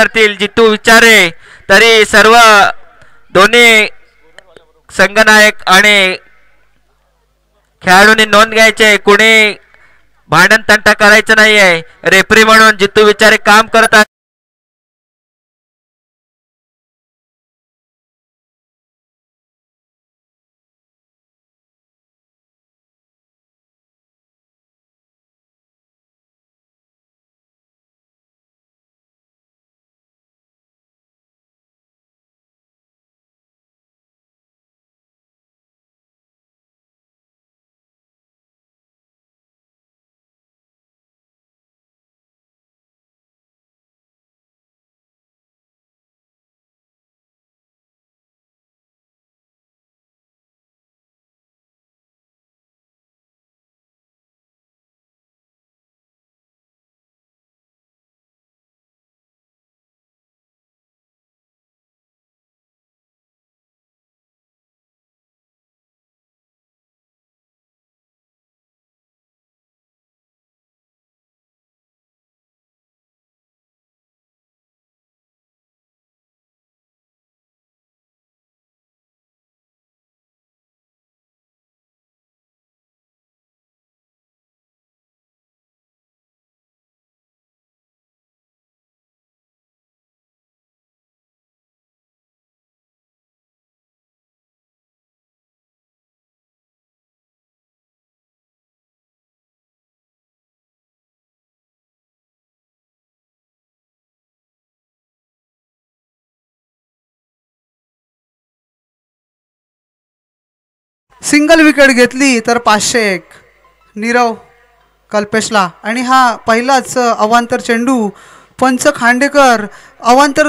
करतील जितू विचारे, तरी सर्व दोन्ही संघनायक आणि खेळाडूंनी नोंद घ्यायचे. कुणी भांडण तंटा करायचं नाहीये. रेफरी म्हणून जितू विचारे काम करतात. सिंगल विकेट घेतली तर 501 नीरव कल्पेशला. आणि हा पहिलाच अवांतर चेंडू. पंच खांडेकर अवांतर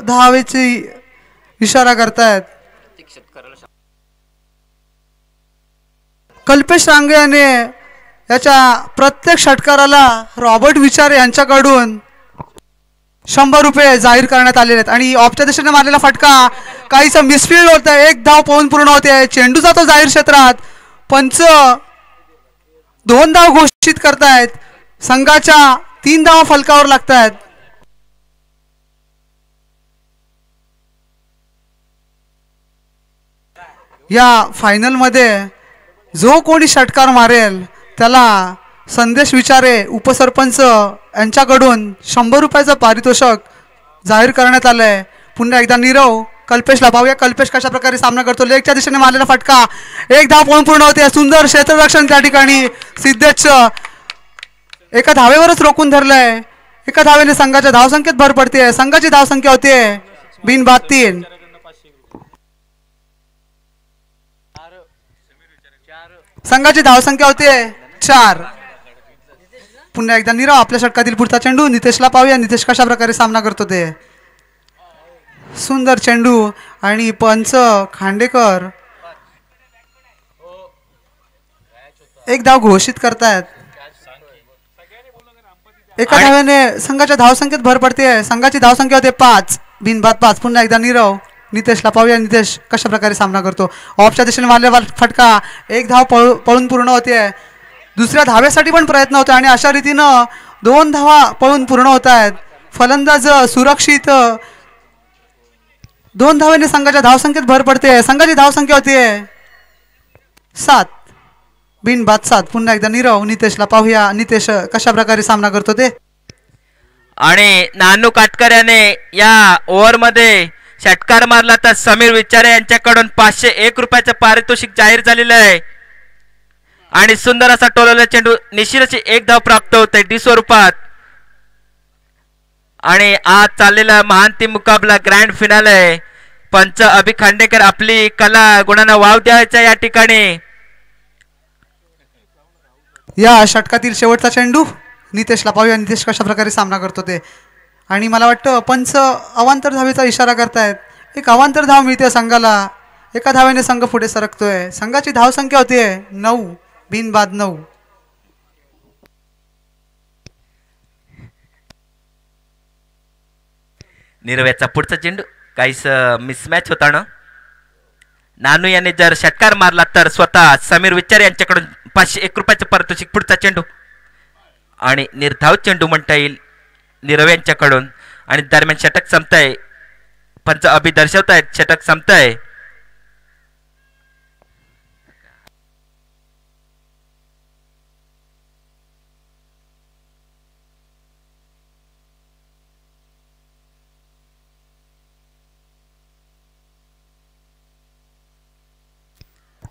धावेची इशारा करतायत. कल्पेश रांगे याने याच्या प्रत्येक षटकाराला रॉबर्ट विचारे यांच्याकडून 100 रुपये जाहीर करण्यात आलेले आहेत. आणि ऑफच्या दिशेने मारलेला फटका काहीसा मिसफील्ड होत आहे. एक धाव पळून पूर्ण होते. चेंडू जातो जाहीर क्षेत्रात. पंच 2 धाव घोषित करतायत. संघाच्या 3 धावा फलकावर लागतायत. या फायनल मध्ये जो कोणी षटकार मारेल त्याला संदेश विचारे उपसरपंच यांच्याकडून 100 रुपयाचं पारितोषिक जाहीर करण्यात आलंय. पुन्हा एकदा नीरव कल्पेशला पाहूया. कल्पेश कशा प्रकारे सामना करतो. लेगच्या दिशेने मारलेला फटका. एक धाव पळून पूर्ण होते. सुंदर क्षेत्ररक्षण त्या ठिकाणी सिद्धेश एका धावेवरच रोखून धरलंय. एका धावेने संघाच्या धावसंख्येत भर पडते. संघाची धावसंख्या होते बिनबाद 3. संघाची धावसंख्या होते 4. पुन्हा एकदा नीरव आपल्या षटकातील पुढचा चेंडू. नितेशला पाहूया. नितेश कशा प्रकारे सामना करतो ते. सुंदर चेंडू. आणि पंच खांडेकर एक धाव घोषित करतायत. एका धावेने संघाच्या धावसंख्येत भर पडते. संघाची धावसंख्या होते 5 बिनबाद 5. पुन्हा एकदा नीरव. नितेशला पाहूया. नितेश कशा प्रकारे सामना करतो. ऑफच्या दिशेने मारलेला फटका. एक धाव पळून पूर्ण होते. दुसऱ्या धावेसाठी पण प्रयत्न होते. आणि अशा रीतीनं 2 धावा पळून पूर्ण होत आहेत. फलंदाज सुरक्षित. 2 धावेने संघाच्या धावसंख्येत भर पडते. संघाची धावसंख्या होती 7 बिनबाद 7. पुन्हा एकदा नीरव. नितेशला पाहूया. नितेश कशा प्रकारे सामना करतो ते. आणि नानू काटकर याने या ओव्हरमध्ये षटकार मारला तर समीर विचारे यांच्याकडून 501 रुपयाचं पारितोषिक जाहीर झालेलं आहे. आणि सुंदर असा टोलवलेला चेंडू. निश्चितच एक धाव प्राप्त होते डी स्वरूपात. आणि आज चाललेला महांतिम मुकाबला ग्रँड फिनाले. पंच अभि खांडेकर आपली कला गुणांना वाव द्यायचा या ठिकाणी. या षटकातील शेवटचा चेंडू. नितेशला पाहूया. नितेश कशा प्रकारे सामना करतो ते. आणि मला वाटतं पंच अवांतर धावेचा इशारा करतायत. एक अवांतर धाव मिळते संघाला. एका धावेने संघ पुढे सरकतोय. संघाची धावसंख्या होती 9 बिनबाद 9. नीरवेचा पुढचा चेंडू काहीच मिसमॅच होता ना. नानू याने जर षटकार मारला तर स्वतः समीर विचारे यांच्याकडून 501 रुपयाचं पारितोषिक. पुढचा चेंडू. आणि निर्धाव चेंडू म्हणता येईल नीरव यांच्याकडून. आणि दरम्यान षटक संपतंय. पंच अभि दर्शवतायत षटक संपतंय.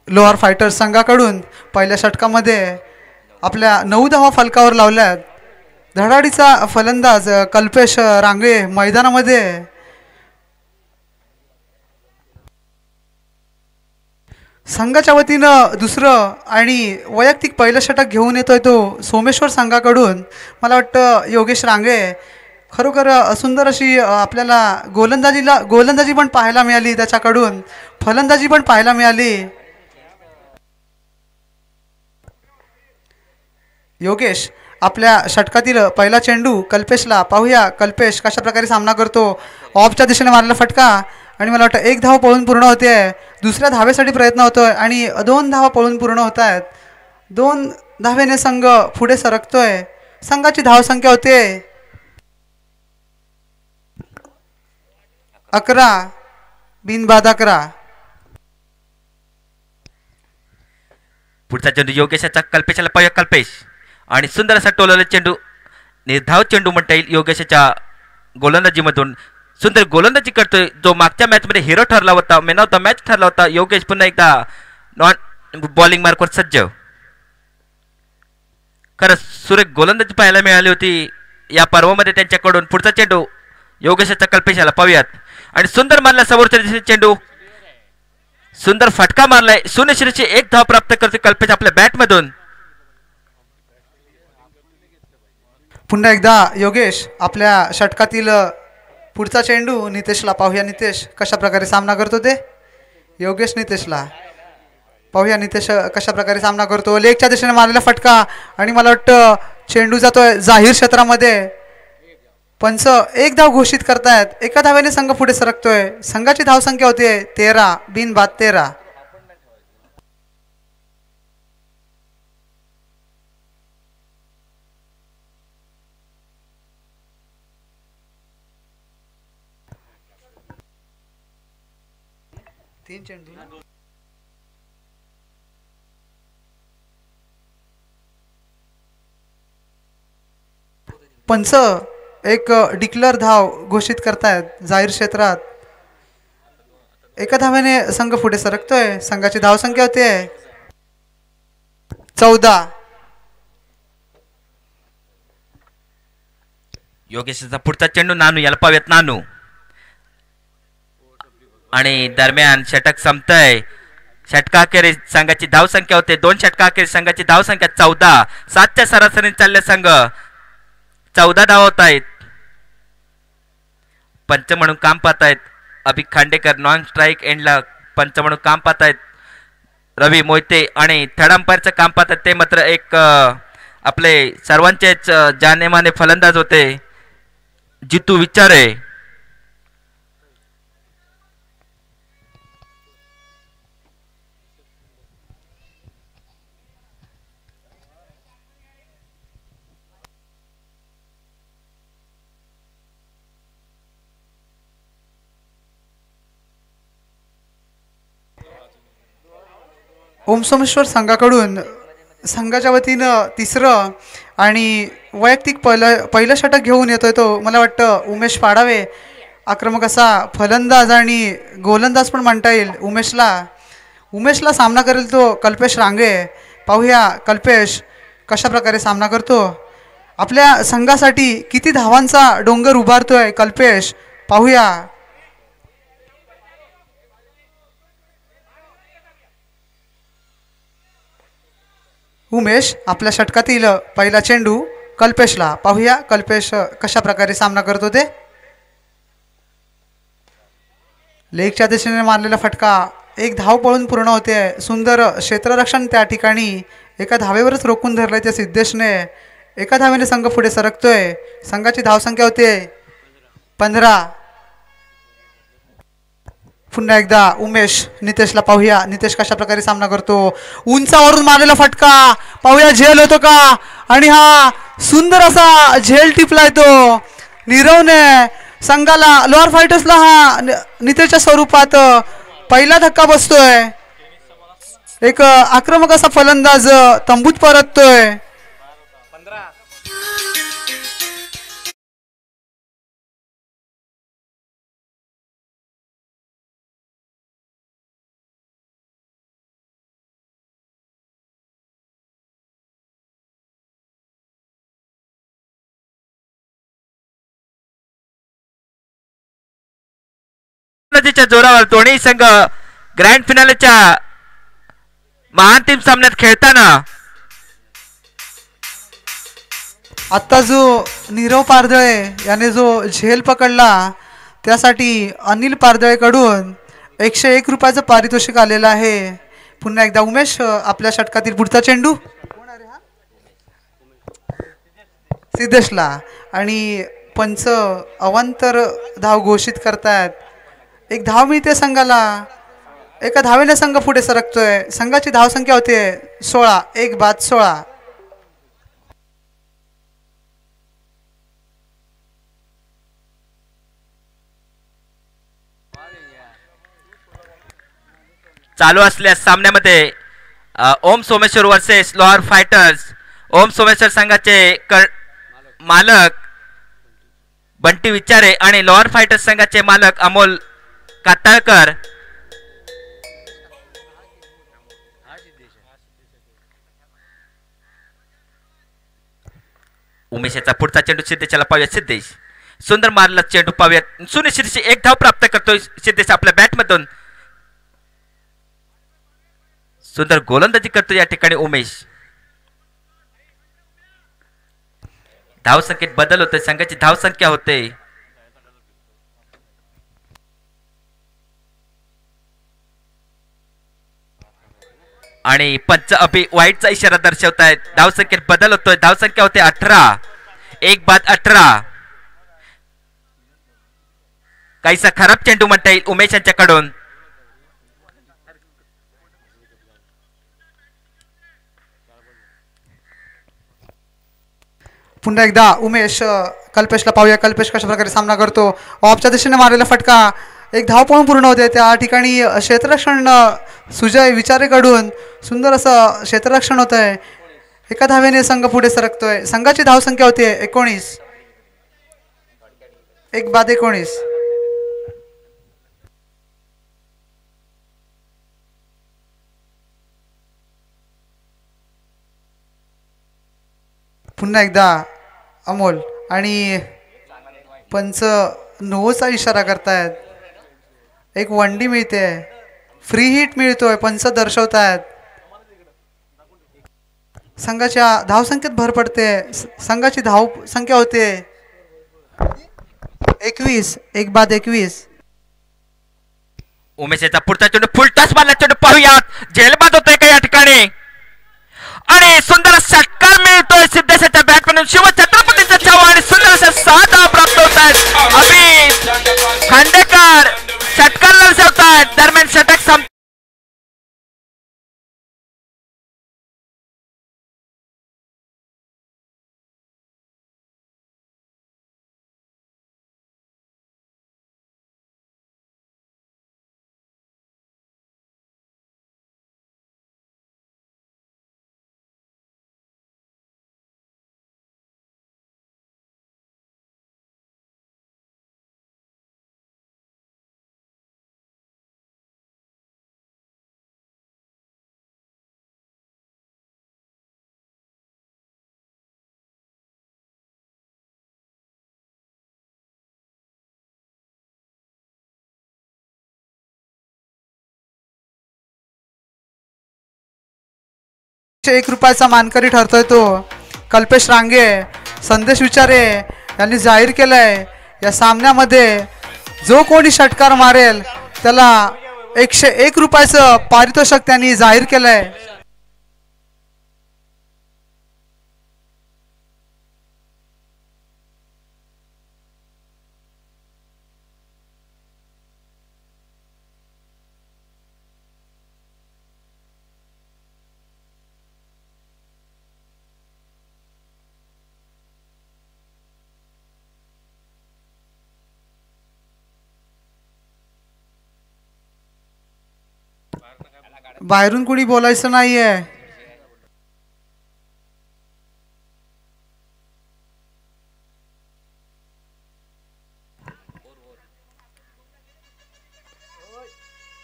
लोअर फायटर्स संघाकडून पहिल्या षटकामध्ये आपल्या 9 धावा फलकावर लावल्यात. धडाडीचा फलंदाज कल्पेश रांगळे मैदानामध्ये. संघाच्या वतीनं दुसरं आणि वैयक्तिक पहिलं षटक घेऊन येतोय तो सोमेश्वर संघाकडून. मला वाटतं योगेश रांगळे खरोखर सुंदर अशी आपल्याला गोलंदाजी पण पाहायला मिळाली त्याच्याकडून, फलंदाजी पण पाहायला मिळाली. योगेश आपल्या षटकातील पहिला चेंडू कल्पेशला. पाहूया कल्पेश कशा प्रकारे सामना करतो. ऑफच्या दिशेने मारलेला फटका आणि मला वाटतं 1 धाव पळून पूर्ण होते. दुसऱ्या धावेसाठी प्रयत्न होतोय आणि 2 धावा पळून पूर्ण होत आहेत. 2 धावेने संघ पुढे सरकतोय. संघाची धावसंख्या होते 11 बिनबाद 11. पुढचा चेंडू योगेशाचा कल्पेशाला. पाहूया कल्पेश आणि सुंदर असा टोलवलेला चेंडू. निर्धाव चेंडू म्हणता येईल. योगेशाच्या गोलंदाजीमधून सुंदर गोलंदाजी करतोय. जो मागच्या मॅचमध्ये हिरो ठरला होता, मॅन ऑफ द मॅच ठरला होता. योगेश पुन्हा एकदा नॉन बॉलिंग मार्कवर सज्ज. खरंच सुरेख गोलंदाजी पाहायला मिळाली होती या पर्वामध्ये त्यांच्याकडून. पुढचा चेंडू योगेशाचा कल्पेशाला. पाहूयात आणि सुंदर मारला समोरच्या दिशेने चेंडू. सुंदर फटका मारलाय. सुनिश्चितची 1 धाव प्राप्त करते कल्पेश आपल्या बॅटमधून. पुन्हा एकदा योगेश आपल्या षटकातील पुढचा चेंडू नितेशला. पाहूया नितेश कशा प्रकारे सामना करतो ते. योगेश नितेशला. पाहूया नितेश कशा प्रकारे सामना करतो. लेगच्या दिशेने मारलेला फटका आणि मला वाटतं चेंडू जातोय जाहीर क्षेत्रामध्ये. पंच 1 धाव घोषित करतायत. 1 धावेने संघ पुढे सरकतोय. संघाची धावसंख्या होते 13 बिनबाद 13. पंच एक डिक्लेअर धाव घोषित करतायत जाहीर क्षेत्रात. 1 धावेने संघ पुढे सरकतोय. संघाची धावसंख्या होते 14. योगेशचा पुढचा चेंडू नानू याला. पाहूयात नानू आणि दरम्यान षटक संपतंय. षटकाखेरीज संघाची धावसंख्या होते 2 षटकाखेरीज संघाची धावसंख्या 14. 7च्या सरासरीने चालले संघ. 14 धाव होत आहेत. पंच म्हणून काम पाहत आहेत अभि खांडेकर. नॉन स्ट्राईक एंडला पंच म्हणून काम पाहत आहेत रवी मोहिते आणि थर्ड अंपायरचं काम पाहत आहेत. ते मात्र एक आपले सर्वांचेच जानेमाने फलंदाज होते जितू विचारे. ओम सोमेश्वर संघाकडून संघाच्या वतीनं तिसरं आणि वैयक्तिक पहिलं षटक घेऊन येतोय तो मला वाटतं उमेश पाडावे. आक्रमक असा फलंदाज आणि गोलंदाज पण म्हणता येईल उमेशला सामना करेल तो कल्पेश रांगे. पाहूया कल्पेश कशा प्रकारे सामना करतो. आपल्या संघासाठी किती धावांचा डोंगर उभारतोय कल्पेश. पाहूया. उमेश आपल्या षटकातील पहिला चेंडू कल्पेशला. पाहूया कल्पेश कशा प्रकारे सामना करतो ते. लेगच्या दिशेने मारलेला फटका. 1 धाव पळून पूर्ण होते. सुंदर क्षेत्ररक्षण त्या ठिकाणी. 1 धावेवरच रोखून धरलंय त्या सिद्धेशने. 1 धावेने संघ पुढे सरकतोय. संघाची धावसंख्या होते 15. पुन्हा एकदा उमेश नितेशला. पाहूया नितेश कशा प्रकारे सामना करतो. उंचावरून मारलेला फटका. पाहूया झेल होतो का. आणि हा सुंदर असा झेल टिपलाय तो नीरवने. संघाला लोअर फायटर्सला हा नितेच्या स्वरूपात पहिला धक्का बसतोय. एक आक्रमक असा फलंदाज तंबूत परततोय. नदीच्या जोरावर दोन्ही संघ ग्रँड फिनालेच्या महाअंतिम सामन्यात खेळताना आत्ता जो नीरव पारदळे याने जो झेल पकडला त्यासाठी अनिल पारदळेकडून 101 रुपयाचं पारितोषिक आलेलं आहे. पुन्हा एकदा उमेश आपल्या षटकातील पुढचा चेंडू सिद्धेशला आणि पंच अवांतर धाव घोषित करतायत. एक धाव मिळते संघाला. एका धावेने संघ पुढे सरकतोय. संघाची धावसंख्या होते 16. 1 बाद 16. चालू असलेल्या सामन्यामध्ये ओम सोमेश्वर वर्सेस लोअर फायटर्स. ओम सोमेश्वर संघाचे मालक बंटी विचारे आणि लोअर फायटर्स संघाचे मालक अमोल काताळकर. उमेशाचा पुढचा चेंडू सिद्धेशला पाहूया. सिद्धेश सुंदर मारला चेंडू पाहूयात. सुनिश्चित 1 धाव प्राप्त करतोय सिद्धेश आपल्या बॅटमधून. सुंदर गोलंदाजी करतो या ठिकाणी उमेश. धावसंख्येत बदल होतोय. संघाची धावसंख्या होते आणि पंच अभि वाईटचा इशारा दर्शवतायत. धावसंख्येत बदल होतोय. धावसंख्या होते 18. 1 बाद 18. काहीसा खराब चेंडू म्हणता येईल उमेश यांच्याकडून. पुन्हा एकदा उमेश कल्पेशला पाहूया. कल्पेश कशा प्रकारे सामना करतो. ऑफच्या दिशेने मारलेला फटका. एक धाव पण पूर्ण होते. त्या ठिकाणी क्षेत्ररक्षण सुजय विचारेकडून सुंदर असं क्षेत्ररक्षण होत आहे. एका धावेने संघ पुढे सरकतोय. संघाची धावसंख्या होते 19. 1 बाद 19. पुन्हा एकदा अमोल आणि पंच नोचा इशारा करतायत. एक वंडी मिळते. फ्री हिट मिळतोय. पंच दर्शवतायत. संघाच्या धावसंख्येत भर पडते. संघाची धाव संख्या होते 21. 1 बाद 21. उमेशाचा पुढचा चेंडू फुल टच मारला चेंडू पाहूयात. झेलबाद होतोय का या ठिकाणी आणि सुंदर षटकार मिळतोय सिद्धेशाच्या बॅटमधून. शिवछत्रपतींचा छावा आणि सुंदर अशा 6 धावा प्राप्त होत आहेत. अभि खांडेकर षटकार दर्शवतायत. दरम्यान षटक ₹1 मानकरी ठरतोय तो कल्पेश रांगे. संदेश विचारे यांनी जाहीर केलंय या सामन्यामध्ये जो कोणी षटकार मारेल त्याला ₹101 पारितोषिक त्यांनी जाहीर केलंय. बाहेरून कुणी बोलायचं नाहीये.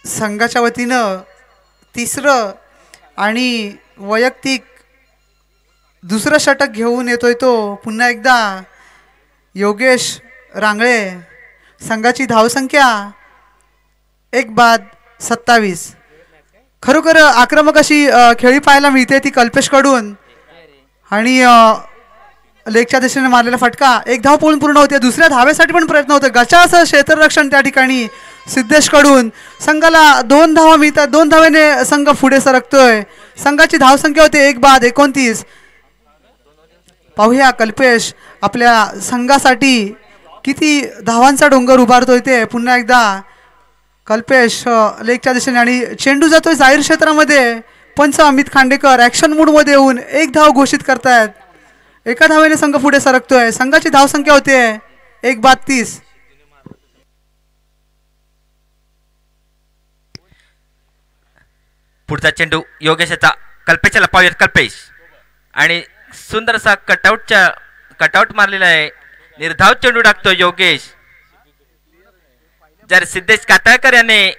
संघाच्या वतीनं तिसरं आणि वैयक्तिक दुसरं षटक घेऊन येतोय तो पुन्हा एकदा योगेश रांगळे. संघाची धावसंख्या 1 बाद 27. खरोखर आक्रमक अशी खेळी पाहायला मिळते ती कल्पेशकडून. आणि लेगच्या दिशेने मारलेला फटका एक धाव पळून पूर्ण होते. दुसऱ्या धावेसाठी पण प्रयत्न होतो. गचाचं क्षेत्ररक्षण त्या ठिकाणी सिद्धेशकडून. संघाला 2 धावा मिळतात. 2 धावेने संघ पुढे सरकतोय. संघाची धावसंख्या होते 1 बाद 29. पाहूया कल्पेश आपल्या संघासाठी किती धावांचा डोंगर उभारतोय ते. पुन्हा एकदा कल्पेश लेगच्या दिशेने आणि चेंडू जातोय जाहीर क्षेत्रामध्ये. पंच अमित खांडेकर ॲक्शन मूडमध्ये येऊन 1 धाव घोषित करतायत. 1 धावेने संघ पुढे सरकतोय. संघाची धावसंख्या होते 1 बाद 30. पुढचा चेंडू योगेशचा कल्पेशला पाहूयात. कल्पेश आणि सुंदर असा कटआउट मारलेला आहे. निर्धाव चेंडू टाकतो योगेश. जर सिद्धेश कातळकर याने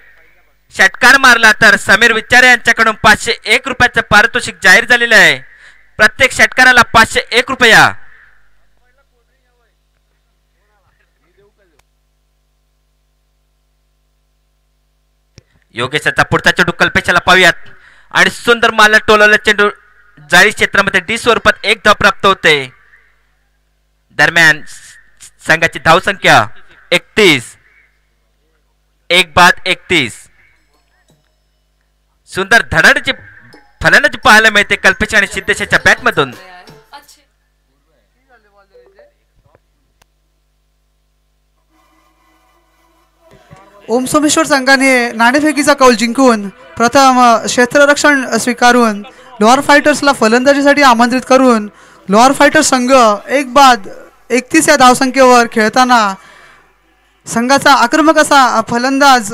षटकार मारला तर समीर विचारे यांच्याकडून 501 रुपयाचं पारितोषिक जाहीर झालेलं आहे. प्रत्येक षटकाराला 501 रुपया. योगेशचा पुढचा चेंडू कल्पेशला पाहूयात आणि सुंदर मारला टोलवला चेंडू जाळी क्षेत्रामध्ये डी स्वरूपात 1 धाव प्राप्त होते. दरम्यान संघाची धावसंख्या 31. 1 बाद 31. सुंदर धडाडीची फलंदाजी पाहायला मिळते कल्पेश आणि सिद्धेशच्या बॅटमधून. ओम सोमेश्वर संघाने नाणेफेकीचा कौल जिंकून प्रथम क्षेत्ररक्षण स्वीकारून लोअर फायटर्सला फलंदाजीसाठी आमंत्रित करून लोअर फायटर्स संघ 1 बाद 31 या धावसंख्येवर खेळताना संघाचा आक्रमक असा फलंदाज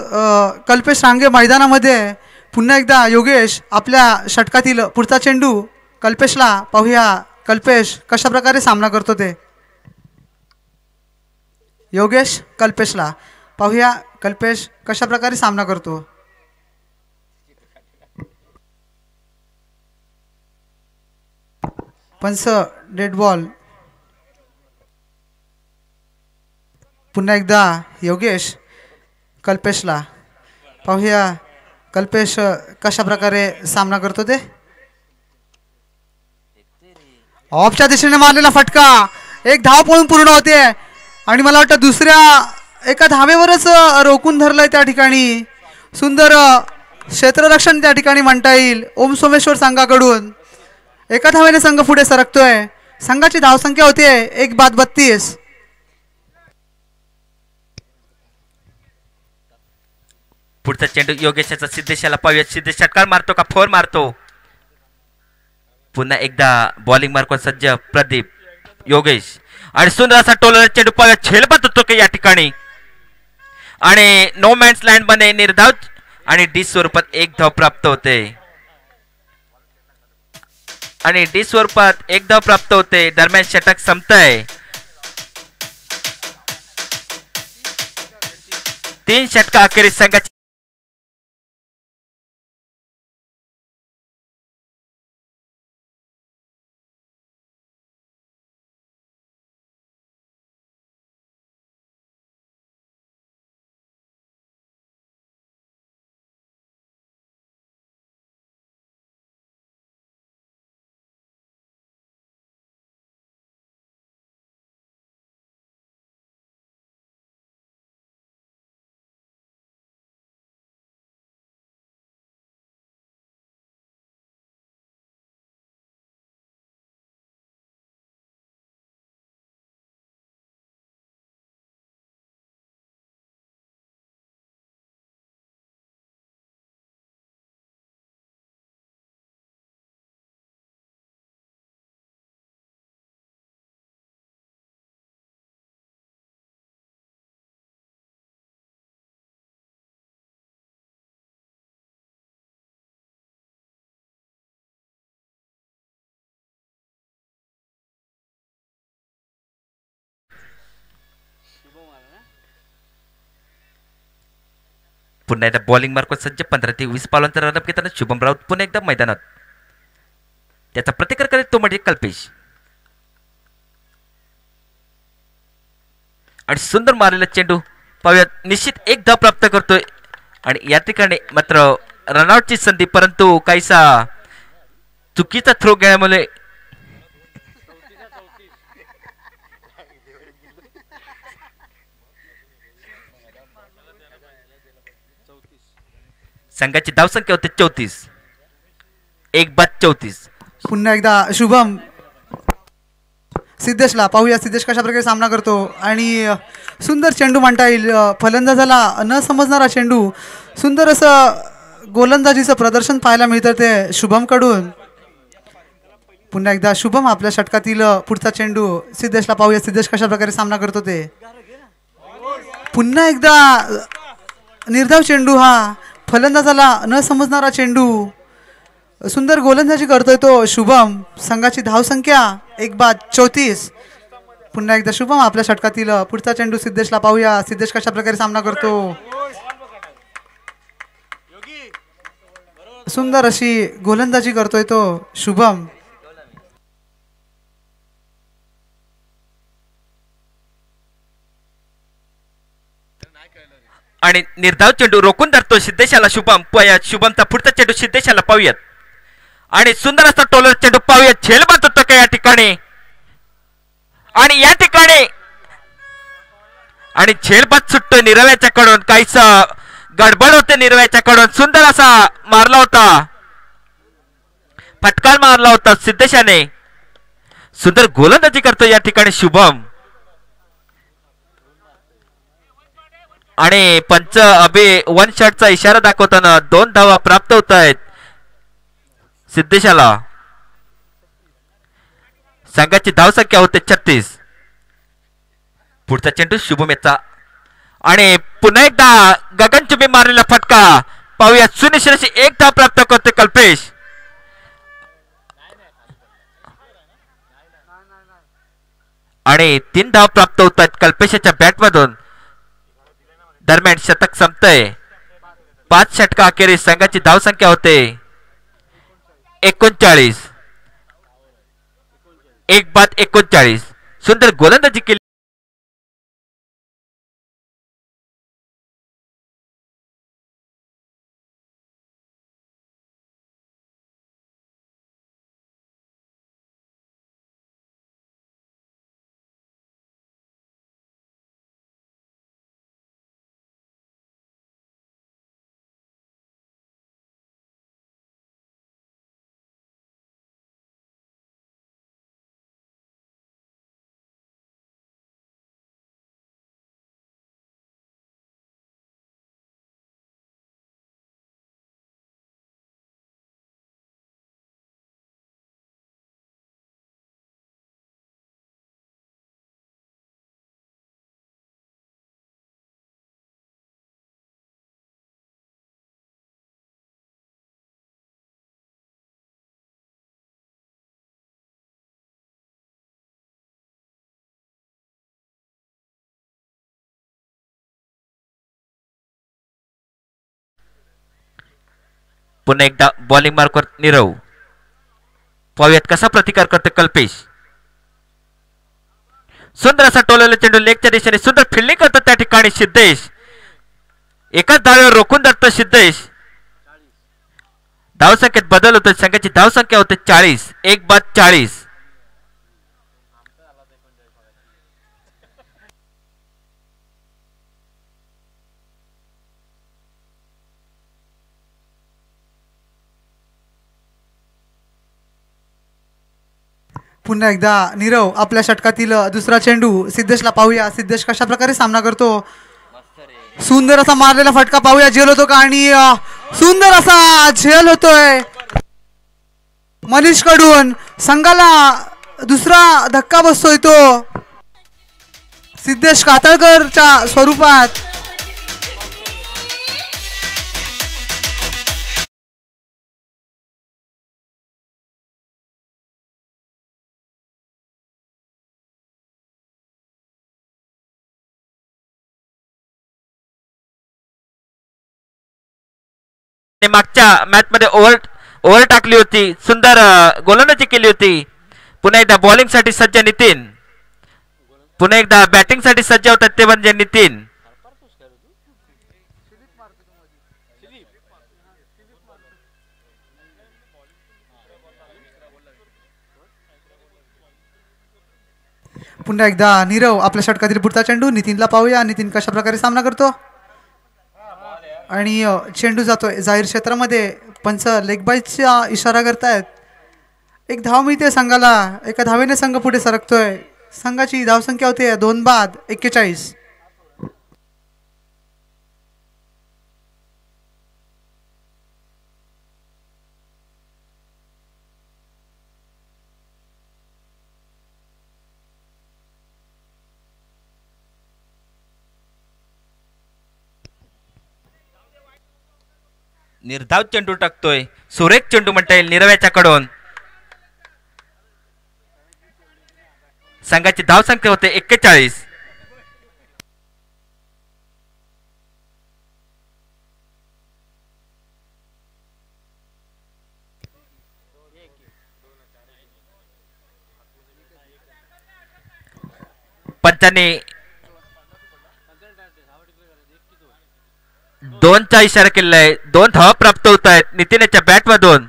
कल्पेश रांगे मैदानामध्ये. पुन्हा एकदा योगेश आपल्या षटकातील पुढचा चेंडू कल्पेशला. पाहूया कल्पेश कशा प्रकारे सामना करतो ते. योगेश कल्पेशला. पाहूया कल्पेश कशा प्रकारे सामना करतो. पंच डेड बॉल. पुन्हा एकदा योगेश कल्पेशला. पाहूया कल्पेश कशा प्रकारे सामना करतो ते. ऑफच्या दिशेने मारलेला फटका 1 धाव पळून पूर्ण होते. आणि मला वाटतं दुसऱ्या 1 धावेवरच रोखून धरलंय त्या ठिकाणी. सुंदर क्षेत्ररक्षण त्या ठिकाणी म्हणता येईल ओम सोमेश्वर संघाकडून. 1 धावेने संघ पुढे सरकतोय. संघाची धावसंख्या होते 1 बाद 32. पुढचा चेंडू योगेशचा सिद्धेशाला पाहूयात. सिद्धेश षटकार मारतो का फोर मारतो. पुन्हा एकदा बॉलिंग मार्कवर सज्ज प्रदीप. योगेश आणि सुंदर असा टोलर चेंडू पाहूयात. झेलबत होतो की या ठिकाणी आणि नो मॅन्स लँड मध्ये निर्धाव आणि डी स्वरूपात 1 धाव प्राप्त होते. आणि डी स्वरूपात 1 धाव प्राप्त होते. दरम्यान षटक संपतंय. 3 षटका अखेरीस संघाची पुन्हा एकदा बॉलिंग मार्कवर सज्ज 15 ते 20 पावलांचा रनअप घेताना शुभम राऊत पुन्हा एकदा मैदानात. त्याचा प्रतिकार करीत तो म्हणजे कल्पेश. आणि सुंदर मारलेला चेंडू पाहूयात निश्चित एक धाव प्राप्त करतोय. आणि या ठिकाणी मात्र रनआउटची संधी, परंतु काहीसा चुकीचा थ्रो घेण्यामुळे संघाची धावसंख्या होते 34. 1 बाद 34. पुन्हा एकदा शुभम सिद्धेशला पाहूया सिद्धेश कशा प्रकारे सामना करतो. आणि सुंदर चेंडू म्हणता येईल. फलंदाजाला न समजणारा चेंडू. सुंदर असं गोलंदाजीचं प्रदर्शन पाहायला मिळतं ते शुभमकडून. पुन्हा एकदा शुभम आपल्या षटकातील पुढचा चेंडू सिद्धेशला पाहूया सिद्धेश कशा प्रकारे सामना करतो ते. पुन्हा एकदा निर्धाव चेंडू, हा फलंदाजाला न समजणारा चेंडू. सुंदर गोलंदाजी करतोय तो शुभम. संघाची धावसंख्या 1 बाद 34. पुन्हा एकदा शुभम आपल्या षटकातील पुढचा चेंडू सिद्धेशला पाहूया सिद्धेश कशा प्रकारे सामना करतो. सुंदर अशी गोलंदाजी करतोय तो शुभम. आणि निर्धाव चेंडू रोखून धरतो सिद्धेशाला शुभम. शुभमचा पुढचा चेंडू सिद्धेशाला पाहूयात. आणि सुंदर असा टोलर चेंडू पाहूयात. झेलबाद होतो का या ठिकाणी. आणि या ठिकाणी आणि झेलबाद सुटतोय निरव्याच्या कडून. काहीच गडबड होते निरव्याच्या कडून. सुंदर असा मारला होता, फटकार मारला होता सिद्धेशाने. सुंदर गोलंदाजी करतो या ठिकाणी शुभम. आणि पंच अभि 1 शॉटचा इशारा दाखवताना 2 धावा प्राप्त होत आहेत सिद्धेशाला. संघाची धावसंख्या होते 36. पुढचा चेंडू शुभम याचा. आणि पुन्हा एकदा गगनचुंबी मारलेला फटका पाहूया. सुनिश्चित 1 धाव प्राप्त करते कल्पेश. आणि 3 धाव प्राप्त होत आहेत कल्पेशाच्या बॅटमधून. दरम्यान शतक संपतंय. 5 षटका अखेरीस संघाची धावसंख्या होते 39. 1 बाद 39. सुंदर गोलंदाजी केली. पुन्हा एकदा बॉलिंग मार्कवर नीरव. पाहूयात कसा प्रतिकार करतो कल्पेश. सुंदर असा टोललेला चेंडू लेगच्या दिशेने. सुंदर फिल्डिंग करतो त्या ठिकाणी सिद्धेश. एकाच धावेवर रोखून धरतो सिद्धेश. धावसंख्येत बदल होतो. संघाची धावसंख्या होते 40. 1 बाद 40. पुन्हा एकदा नीरव आपल्या षटकातील दुसरा चेंडू सिद्धेशला पाहूया सिद्धेश कशा प्रकारे सामना करतो. सुंदर असा मारलेला फटका पाहूया झेल होतो का. आणि सुंदर असा झेल होतोय मनीष कडून. संघाला दुसरा धक्का बसतोय तो सिद्धेश कातळकरच्या स्वरूपात. मागच्या मॅच मध्ये ओव्हर टाकली होती, सुंदर गोलंदाजी केली होती. पुन्हा एकदा बॉलिंग साठी सज्ज नितीन, पुन्हा एकदा बॅटिंग साठी सज्ज होतात ते म्हणजे नितीन. पुन्हा एकदा नीरव आपल्या षटकातील पुढचा चेंडू नितीनला पाहूया. नितीन कशा प्रकारे सामना करतो आणि चेंडू जातोय जाहीर क्षेत्रामध्ये. पंच लेग बाईचा इशारा करतायत. एक धाव मिळते संघाला, एका धावेने संघ पुढे सरकतोय. संघाची धावसंख्या होते 2 बाद 41. निर्धाव चेंडू टाकतोय, सुरेख चेंडू म्हणता येईल निरव्याच्याकडून. संघाची धावसंख्या होते 41. पंचांनी 2चा इशारा केलेला आहे. 2 धावा प्राप्त होत आहेत नितीनच्या बॅट मधून.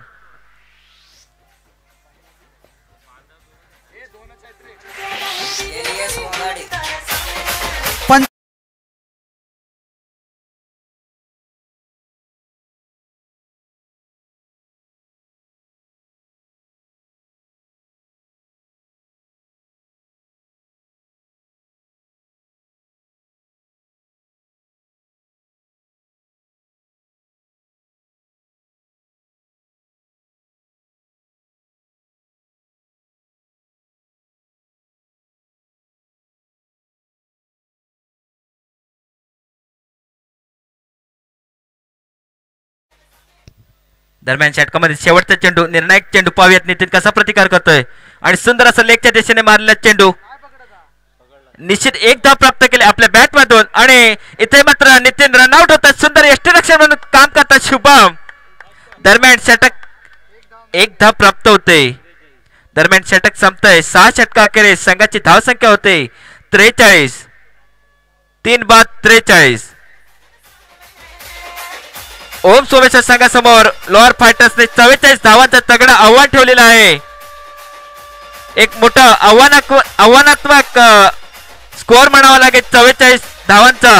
दरम्यान षटकामध्ये शेवटचा चेंडू, निर्णायक चेंडू पाहूयात नितीन कसा प्रतिकार करतोय. आणि सुंदर असं लेगच्या दिशेने मारलेला चेंडू, निश्चित एक धाव प्राप्त केले आपल्या बॅट मधून. आणि इथे मात्र नितीन रनआउट होतात. सुंदर यष्टीरक्षण म्हणून काम करतात शुभम. दरम्यान षटक 1 धाव प्राप्त होते. दरम्यान षटक संपतंय. 6 षटकाखेरीज संघाची धावसंख्या होते 43. 3 बाद 43. ओम सोमेश्वर संघासमोर लोअर फायटर्सने 44 धावांचं तगडं आव्हान ठेवलेलं आहे. एक मोठं आव्हानात्मक स्कोअर म्हणावा लागेल 44 धावांचा.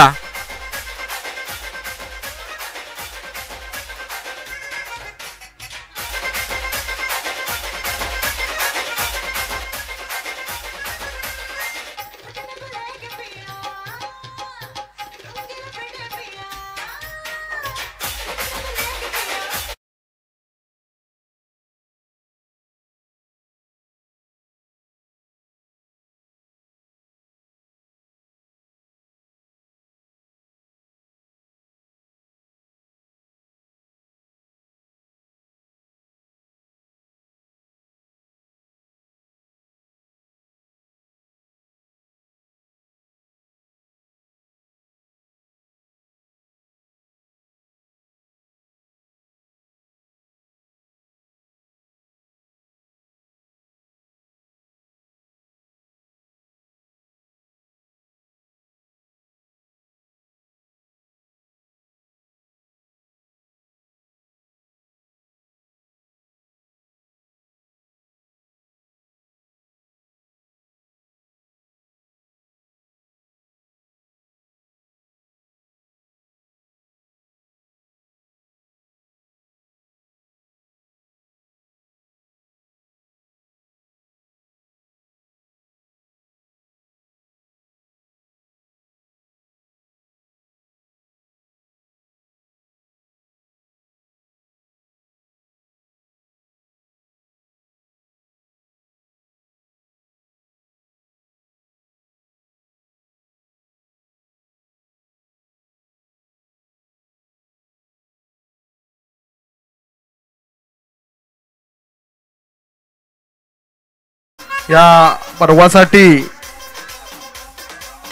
या पर्वासाठी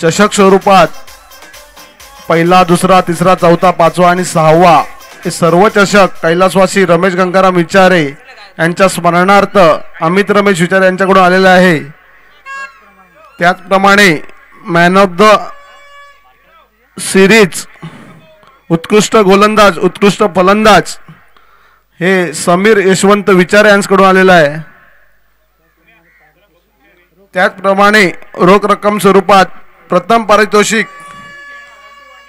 चषक स्वरूपात पहिला, दुसरा, तिसरा, चौथा, पाचवा आणि 6वा हे सर्व चषक कैलासवासी रमेश गंगाराम विचारे यांच्या स्मरणार्थ अमित रमेश विचारे यांच्याकडून आलेले आहे. त्याचप्रमाणे मॅन ऑफ द सिरीज उत्कृष्ट गोलंदाज उत्कृष्ट फलंदाज हे समीर यशवंत विचारे यांच्याकडून आलेलं आहे. त्याचप्रमाणे रोख रक्कम स्वरूपात प्रथम पारितोषिक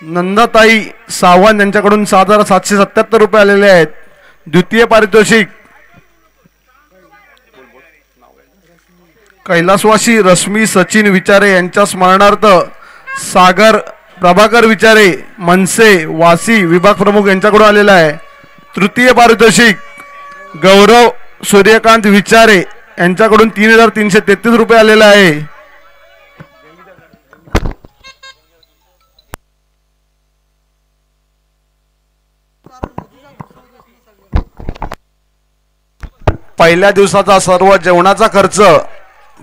नंदाताई सावंत यांच्याकडून 7,777 रुपये आलेले आहेत. द्वितीय पारितोषिक कैलासवासी रश्मी सचिन विचारे यांच्या स्मरणार्थ सागर प्रभाकर विचारे मनसे वासी विभाग प्रमुख यांच्याकडून आलेला आहे. तृतीय पारितोषिक गौरव सूर्यकांत विचारे यांच्याकडून 3,333 रुपये आलेला आहे. पहिल्या दिवसाचा सर्व जेवणाचा खर्च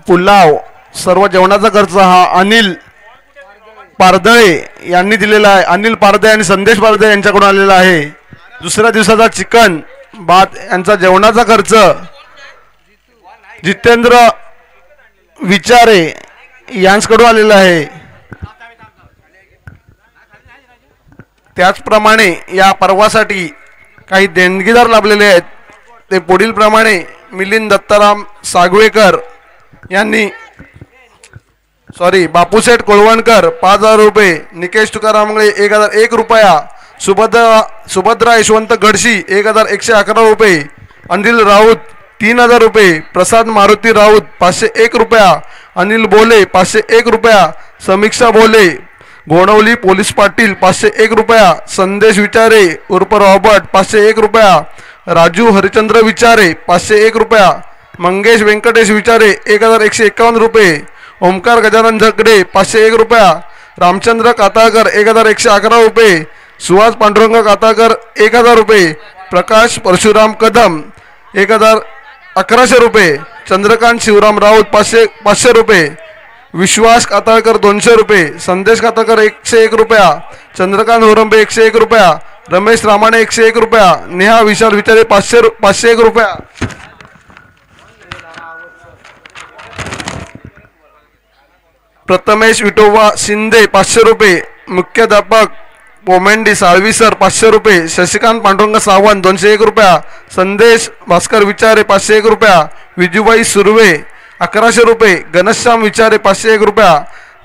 पुलाव सर्व जेवणाचा खर्च हा अनिल पारदळे यांनी दिलेला आहे. अनिल पारदळे आणि संदेश पारदळे यांच्याकडून आलेला आहे. दुसऱ्या दिवसाचा चिकन भात यांचा जेवणाचा खर्च जितेंद्र विचारे यांच्याकडून आलेला आहे. त्याचप्रमाणे या पर्वासाठी काही देणगीदार लाभलेले आहेत. ते पुढील प्रमाणे मिलिंद दत्ताराम सागवेकर यांनी बापूसेठ कोळवणकर 5,000 रुपये, निकेश तुकाराम मंगळे 1,001 रुपया, सुभद्रा यशवंत गडशी 1,111 रुपये, अनिल राऊत 3,000 रुपये, प्रसाद मारुती राऊत 501 रुपया, अनिल बोले 501 रुपया, समीक्षा बोले गोणवली पोलीस पाटील 501 रुपया, संदेश विचारे उर्फ रॉबर्ट 501 रुपया, राजू हरिचंद्र विचारे 501 रुपया, मंगेश व्यंकटेश विचारे 1,151 रुपये, ओमकार गजानन झगडे 501 रुपया, रामचंद्र काताळकर 1,111 रुपये, सुहास पांडुरंग काताळकर 1,000 रुपये, प्रकाश परशुराम कदम 1,1100 रुपये, चंद्रकांत शिवराम राऊत 500 रुपये, विश्वास काताळकर 200 रुपये, संदेश काताळकर 101 रुपया, चंद्रकांत होरंबे 101 रुपया, रमेश रामाणे 101 रुपया, नेहा विशाल विचारे 501 रुपया. प्रथमेश विठोबा शिंदे 500 रुपये, मुख्याध्यापक पोमेंडी साळवीसर 500 रुपये, शशिकांत पांडुरंग सावंत 201 रुपया, संदेश भास्कर विचारे 501 रुपया, विजूबाई सुर्वे 1,100 रुपये, घनश्याम विचारे 501 रुपया,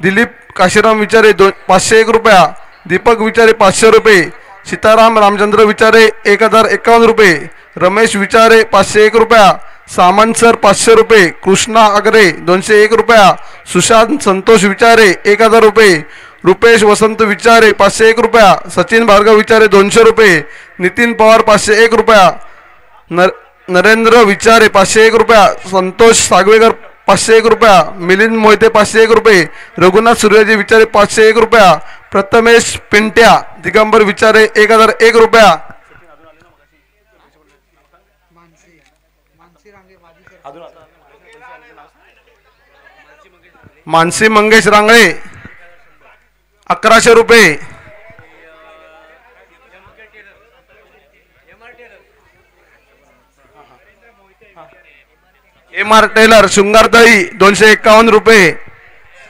दिलीप काशीराम विचारे 501 रुपया, दीपक विचारे 500 रुपये, सीताराम रामचंद्र विचारे 1,051 रुपये, रमेश विचारे 501 रुपया, सामंत सर 500 रुपये, कृष्णा आगरे 201 रुपया, सुशांत संतोष विचारे 1,000 रुपये, रुपेश वसंत विचारे 501 रुपया, सचिन भार्गव विचारे 200 रुपये, नितीन पवार 501 रुपया, नरेंद्र विचारे 501 रुपया, संतोष सागवेकर 501 रुपया, मिलिंद मोहिते 501 रुपये, रघुनाथ सूर्याजी विचारे 501 रुपया, प्रथमेश पिंट्या दिगंबर विचारे 1,001 रुपया, मानसी मंगेश रांगळे 1,100 रुपये, MR टेलर शृंगारतळी 251 रुपये.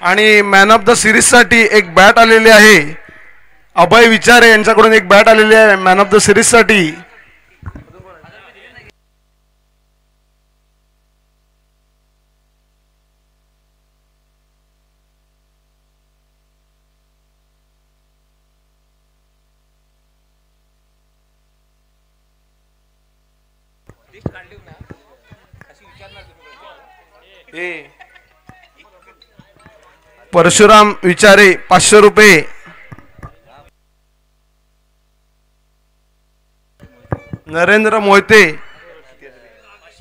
आणि मॅन ऑफ द सिरीज साठी एक बॅट आलेली आहे. अभय विचारे यांच्याकडून एक बॅट आलेली आहे मॅन ऑफ द सिरीज साठी. परशुराम विचारे 500 रुपये, नरेंद्र मोहिते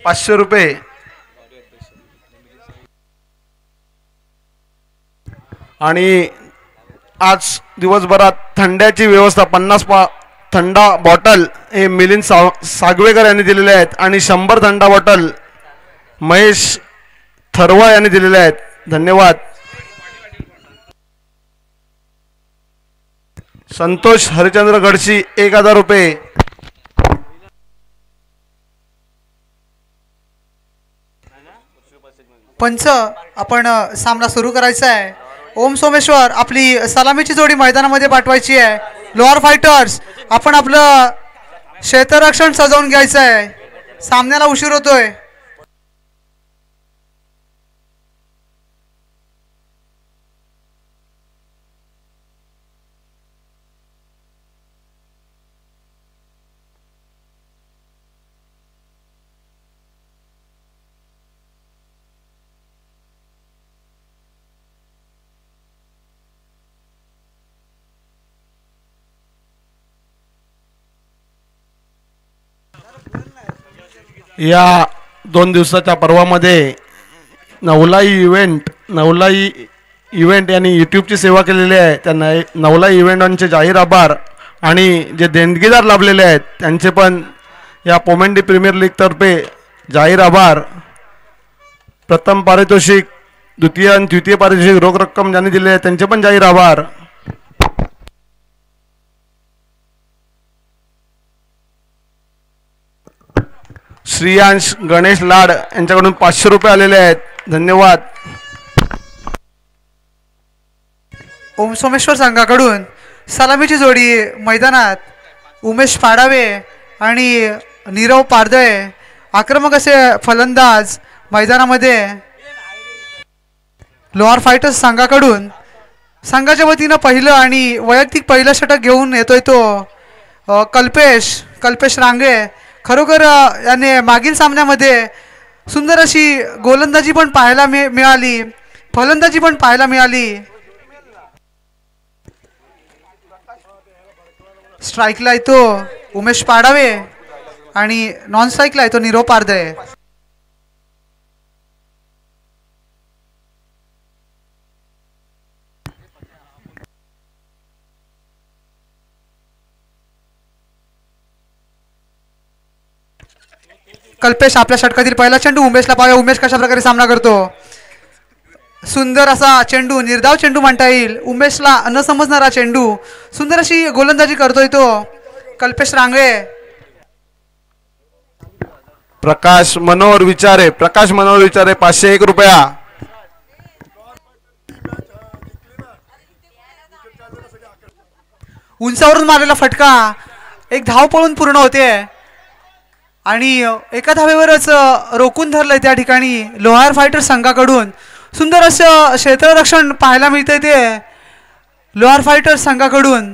500 रुपये, आणि आज दिवसभरात थंड्याची व्यवस्था 50 थंडा बॉटल हे मिलिंद सागवेकर यांनी दिलेले आहेत आणि 100 थंडा बॉटल महेश थरवा यांनी दिलेले आहेत. धन्यवाद. संतोष हरिचंद्र गडशी 1,000 रुपये, पंच आपण सामना सुरू करायचा आहे. ओम सोमेश्वर आपली सलामीची जोडी मैदानामध्ये पाठवायची आहे. लोअर फायटर्स आपण आपलं क्षेत्ररक्षण सजवून घ्यायचं आहे. सामन्याला उशीर होतोय. या 2 दिवसाच्या पर्वामध्ये नवलाई इव्हेंट यांनी यूट्यूबची सेवा केलेली आहे. त्या नवलाई इव्हेंटांचे जाहीर आभार आणि जे देणगीदार लाभलेले आहेत त्यांचे पण या पोमेंडी प्रीमियर लीगतर्फे जाहीर आभार. प्रथम पारितोषिक, द्वितीय आणि तृतीय पारितोषिक रोख रक्कम ज्यांनी दिले आहे त्यांचे पण जाहीर आभार. श्रीयांश गणेश लाड यांच्याकडून 500 रुपये आलेले आहेत. धन्यवाद. ओम सोमेश्वर संघाकडून सलामीची जोडी मैदानात उमेश पाडावे आणि नीरव पारदळे आक्रमक असे फलंदाज मैदानामध्ये. लोअर फायटर्स संघाकडून संघाच्या वतीनं पहिलं आणि वैयक्तिक पहिलं षटक घेऊन येतोय तो कल्पेश रांगे. खरोखर याने मागील सामन्यामध्ये सुंदर अशी गोलंदाजी पण पाहायला मिळाली, फलंदाजी पण पाहायला मिळाली. स्ट्राईकला येतो उमेश पाडावे आणि नॉन स्ट्राईकला येतो नीरव पारदळे. कल्पेश आपल्या षटकातील पहिला चेंडू उमेशला पाहूया. उमेश कशा प्रकारे सामना करतो. सुंदर असा चेंडू, निर्धाव चेंडू म्हणता येईल. उमेशला न समजणारा चेंडू, सुंदर अशी गोलंदाजी करतोय तो कल्पेश रांगे. प्रकाश मनोहर विचारे 501 रुपया. उंचावरून मारलेला फटका, एक धाव पळून पूर्ण होते आणि एका धावेवरच रोखून धरलंय त्या ठिकाणी लोहार फायटर संघाकडून. सुंदर असं क्षेत्ररक्षण पाहायला मिळतंय ते लोहार फायटर संघाकडून.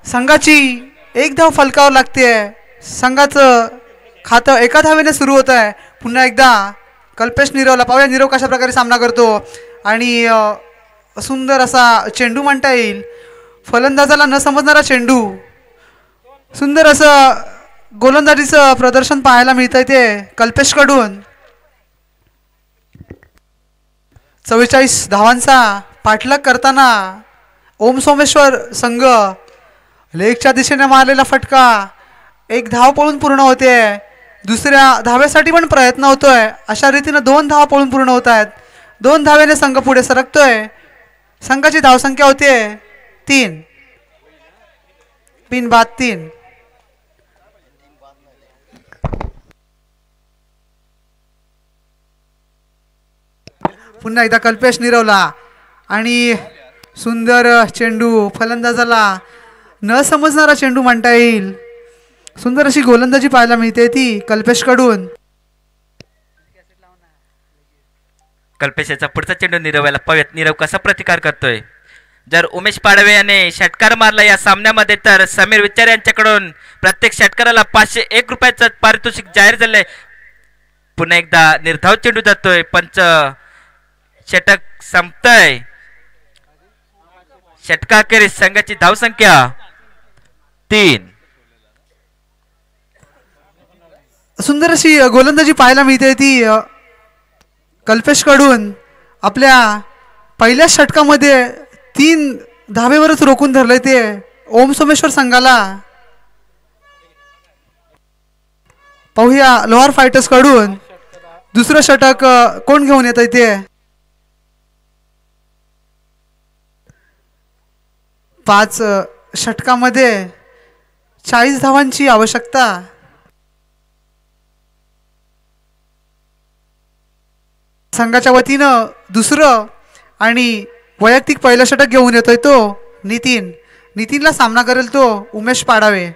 संघाची एक धाव फलकावर लागते. संघाचं खातं एका धावेने सुरू होत आहे. पुन्हा एकदा कल्पेश नीरवला पाहूया. नीरव कशा प्रकारे सामना करतो आणि सुंदर असा चेंडू म्हणता येईल. फलंदाजाला न समजणारा चेंडू, सुंदर असं गोलंदाजीचं प्रदर्शन पाहायला मिळतंय ते कल्पेशकडून. 44 धावांचा पाठलाग करताना ओम सोमेश्वर संघ. लेगच्या दिशेने मारलेला फटका, एक धाव पळून पूर्ण होते. दुसऱ्या धावेसाठी पण प्रयत्न होतोय. अशा रीतीनं 2 धावा पळून पूर्ण होत आहेत. 2 धावेने संघ पुढे सरकतोय. संघाची धावसंख्या होते 3. बिनबाद 3. पुन्हा एकदा कल्पेश नीरवला आणि सुंदर चेंडू, फलंदाजाला न समजणारा चेंडू म्हणता येईल. सुंदर अशी गोलंदाजी पाहायला मिळते ती कल्पेशकडून. कल्पेशाचा पुढचा चेंडू नीरवला पाहूयात. नीरव कसा प्रतिकार करतोय. जर उमेश पाडवे याने षटकार मारला या सामन्यामध्ये तर समीर विचारे यांच्याकडून प्रत्येक षटकाराला 501 रुपयाचं पारितोषिक जाहीर झालंय. पुन्हा एकदा निर्धाव चेंडू जातोय. पंच षटक संपतय. षटकाखेरीस संघाची धावसंख्या 3. सुंदर अशी गोलंदाजी पाहायला मिळते ती कल्पेशकडून. आपल्या पहिल्या षटकामध्ये 3 धावेवरच रोखून धरलंय ते ओम सोमेश्वर संघाला. पाहूया लोहार फायटर्स कडून दुसरं षटक कोण घेऊन येत आहे ते. 5 षटकामध्ये 40 धावांची आवश्यकता. संघाच्या वतीनं दुसरं आणि वैयक्तिक पहिलं षटक घेऊन येतोय तो नितीनला सामना करेल तो उमेश पाडावे.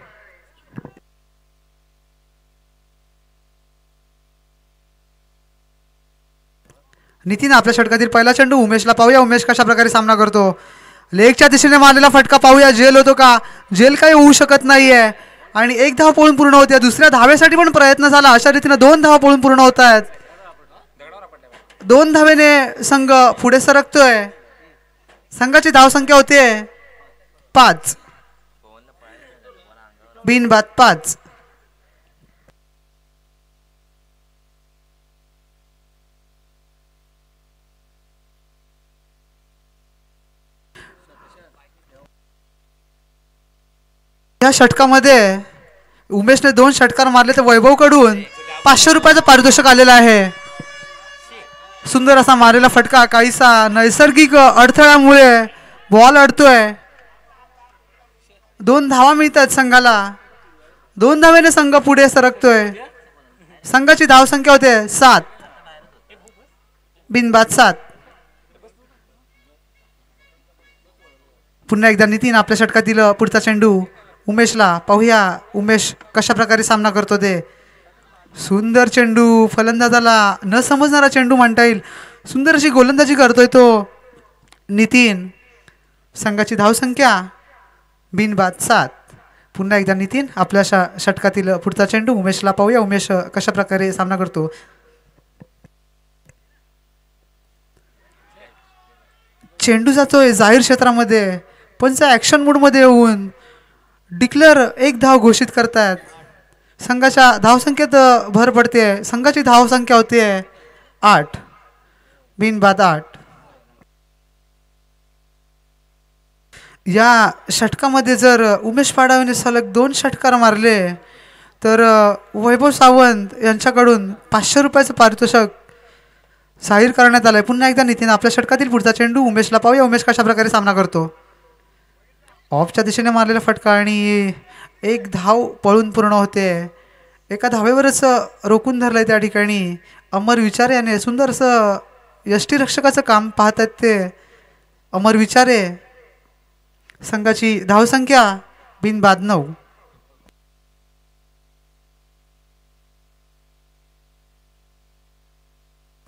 नितीन आपल्या षटकातील पहिला चेंडू उमेशला पाहूया उमेश कशा प्रकारे सामना करतो. लेगच्या दिशेने मारलेला फटका पाहूया जेल होतो का. जेल काही होऊ शकत नाहीये आणि एक धाव पळून पूर्ण होते. दुसऱ्या धावेसाठी पण प्रयत्न झाला. अशा रीतीने 2 धावा पळून पूर्ण होत आहेत. 2 धावेने संघ पुढे सरकतोय. संघाची धावसंख्या होते 5 बिनबाद 5. या षटकामध्ये उमेशने 2 षटकार मारले तर वैभवकडून 500 रुपयाचं पारितोषिक आलेलं आहे. सुंदर असा मारलेला फटका काहीसा नैसर्गिक अडथळ्यामुळे बॉल अडतोय. 2 धावा मिळतात संघाला. 2 धावेने संघ पुढे सरकतोय. संघाची धावसंख्या होते 7 बिनबाद 7. पुन्हा एकदा नितीन आपल्या षटकातील पुढचा चेंडू उमेशला पाहूया उमेश कशा प्रकारे सामना करतो ते. सुंदर चेंडू फलंदाजाला न समजणारा चेंडू म्हणता येईल. सुंदर अशी गोलंदाजी करतोय तो नितीन. संघाची धावसंख्या बिनबाद 7. पुन्हा एकदा नितीन आपल्या षटकातील पुढचा चेंडू उमेशला पाहूया उमेश कशा प्रकारे सामना करतो. चेंडू जातोय जाहीर क्षेत्रामध्ये. पंच ॲक्शन मूडमध्ये येऊन डिक्लेअर 1 धाव घोषित करतात. संघाच्या धावसंख्येत भर पडते. संघाची धावसंख्या होते 8 बिनबाद 8. या षटकामध्ये जर उमेश पाडावेने सलग 2 षटकार मारले तर वैभव सावंत यांच्याकडून 500 रुपयाचं पारितोषिक जाहीर करण्यात आलंय. पुन्हा एकदा नितीन आपल्या षटकातील पुढचा चेंडू उमेशला पाहूया उमेश कशा प्रकारे सामना करतो. ऑफच्या दिशेने मारलेला फटका आणि 1 धाव पळून पूर्ण होते. एका धावेवरच रोखून धरलंय त्या ठिकाणी अमर विचारे याने. सुंदर असं यष्टीरक्षकाचं काम पाहत आहेत ते अमर विचारे. संघाची धावसंख्या बिनबाद 9.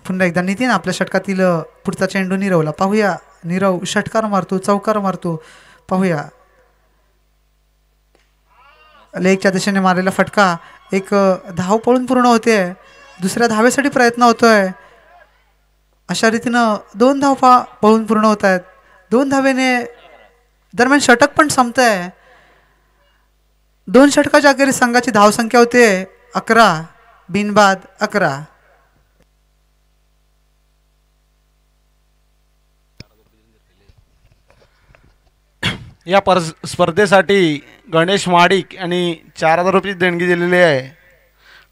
पुन्हा एकदा नितीन आपल्या षटकातील पुढचा चेंडू नीरवला पाहूया. नीरव षटकार मारतो चौकार मारतो पाहूया. लेगच्या दिशेने मारलेला फटका 1 धाव पळून पूर्ण होते. दुसऱ्या धावेसाठी प्रयत्न होतोय. अशा रीतीनं 2 धावा पळून पूर्ण होत आहेत. 2 धावेने दरम्यान षटक पण संपतंय. 2 षटकाच्या अखेरीस संघाची धावसंख्या होते 11 बिनबाद 11. या स्पर्धेसाठी गणेश माडिक यांनी 4000 रुपये देणगी दिलेली आहे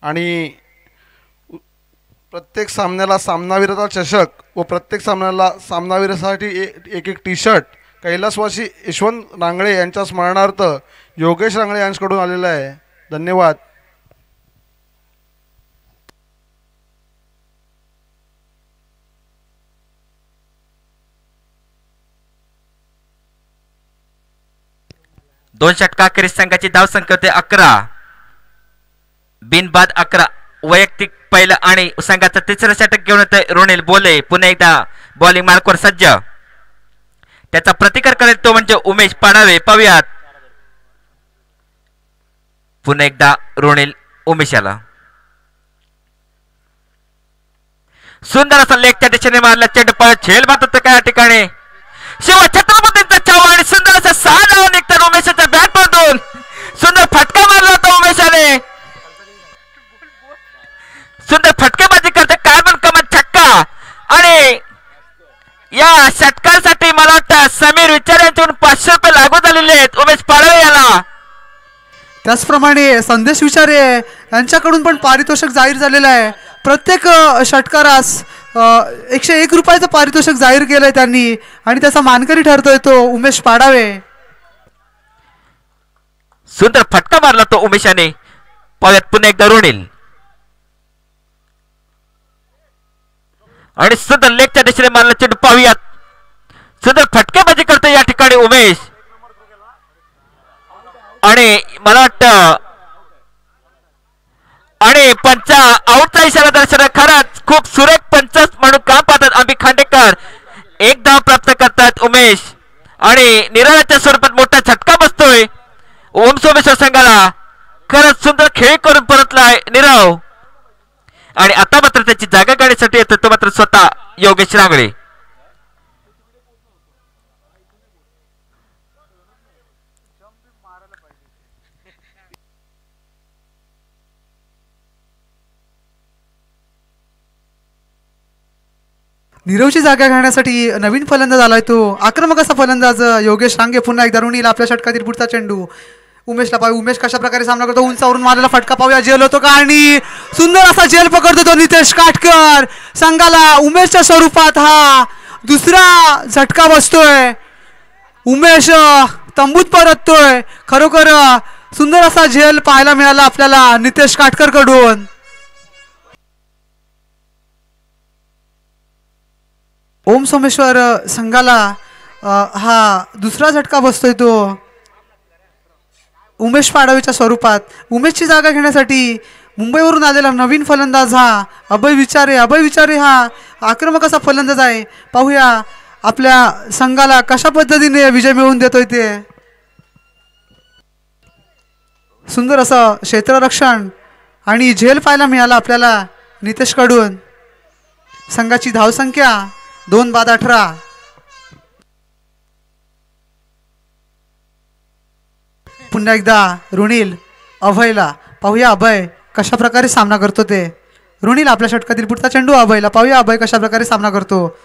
आणि प्रत्येक सामन्याला सामनावीराचा चषक व प्रत्येक सामन्याला सामनावीरासाठी एक टी शर्ट कैलासवासी यशवंत रांगळे यांच्या स्मरणार्थ योगेश रांगळे यांच्याकडून आलेला आहे. धन्यवाद. दोन षटका अखेरीस संघाची धावसंख्या होते 11 बिनबाद 11. वैयक्तिक पहिलं आणि संघाचं तिसरं षटक घेऊन येतोय रोनिल बोले. पुन्हा एकदा बॉलिंग मार्कवर सज्ज. त्याचा प्रतिकार करेल तो म्हणजे उमेश पाडावे. पाहूयात पुन्हा एकदा रोनिल उमेशाला. सुंदर असा लेगच्या दिशेने मारला चेंडू पळत झेल मारत होता त्या ठिकाणी शिवा छत्रपतींचा चाव आणि सुंदर असं 6 धावा निघतात उमेशाच्या बॅट मधून. सुंदर फटका मारला होता उमेशाने. सुंदर फटकेबाजी करते कार्बन कमत छक्का. आणि या षटकासाठी मला वाटतं समीर विचार यांच्याकडून 500 रुपये लागू झालेले आहेत उमेश पाडवे याला. त्याचप्रमाणे संदेश विचारे यांच्याकडून पण पारितोषिक जाहीर झालेलं आहे. प्रत्येक षटकारास 101 रुपयाचं पारितोषिक जाहीर केलंय त्यांनी आणि त्याचा मानकरी ठरतोय तो उमेश पाडावे. सुंदर फटका मारला तो उमेशाने. पाहूयात पुन्हा एकदा रोनिल. आणि सुंदर लेगच्या दिशेने मारला चेंडू पाहूयात. सुंदर फटकेबाजी करतो या ठिकाणी उमेश. आणि मला वाटतं आणि पंच आउटचा इशारा दर्शना. खरंच खूप सुरेख पंच म्हणून काम पाहतात आम्ही खांडेकर. एक धाव प्राप्त करतात उमेश आणि निराळ्याच्या स्वरूपात मोठा झटका बसतोय ओम सोमेश्वर संघाला. खरंच सुंदर खेळ करून परतलाय निरव. आणि आता मात्र त्याची जागा काढण्यासाठी येतो तो मात्र स्वतः योगेश रांगळे. नीरवची जागा घेण्यासाठी नवीन फलंदाज आलाय तो आक्रमक असा फलंदाज योगेश रांगे. पुन्हा एकदा रुणीला आपल्या षटकातील पुढचा चेंडू उमेशला पाहू. उमेश कशा प्रकारे सामना करतो. उंचावरून मारलेला फटका पाहूया. जेल होतो का आणि सुंदर असा जेल पकडतो तो नितेश काटकर. संघाला उमेशच्या स्वरूपात हा दुसरा झटका बसतोय. उमेश तंबूत परततोय. खरोखर सुंदर असा झेल पाहायला मिळाला आपल्याला नितेश काटकर कडून. ओम सोमेश्वर संघाला हा दुसरा झटका बसतोय तो उमेश पाडवीच्या स्वरूपात. उमेशची जागा घेण्यासाठी मुंबईवरून आलेला नवीन फलंदाज हा अभय विचारे. अभय विचारे हा आक्रमक असा फलंदाज आहे. पाहूया आपल्या संघाला कशा पद्धतीने विजय मिळवून देतोय ते. सुंदर असं क्षेत्ररक्षण आणि झेल पाहायला मिळाला आपल्याला नितेश कडून. संघाची धावसंख्या 2-18. पुन्हा एकदा रुणील अभयला पाहूया. अभय कशा प्रकारे सामना करतो ते. रुणील आपल्या षटकातील पुढचा चेंडू अभयला पाहूया. अभय कशा प्रकारे सामना करतो.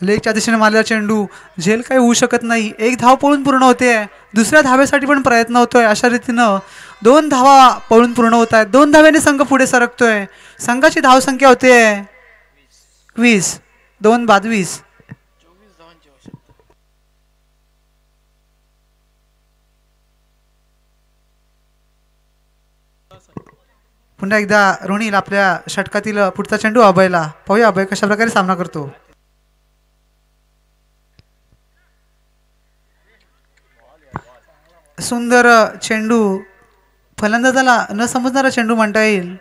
लेगच्या दिशेने मारलेला चेंडू झेल काही होऊ शकत नाही. एक धाव पळून पूर्ण होते. दुसऱ्या धावेसाठी पण प्रयत्न होतोय. अशा रीतीनं 2 धावा पळून पूर्ण होत आहेत. 2 धाव्याने संघ पुढे सरकतोय. संघाची धावसंख्या होते 20. 2-22. पुन्हा एकदा रुणील आपल्या षटकातील पुढचा चेंडू अभयला पाहूया. अभय कशा प्रकारे सामना करतो. सुंदर चेंडू फलंदाजाला न समजणारा चेंडू म्हणता येईल.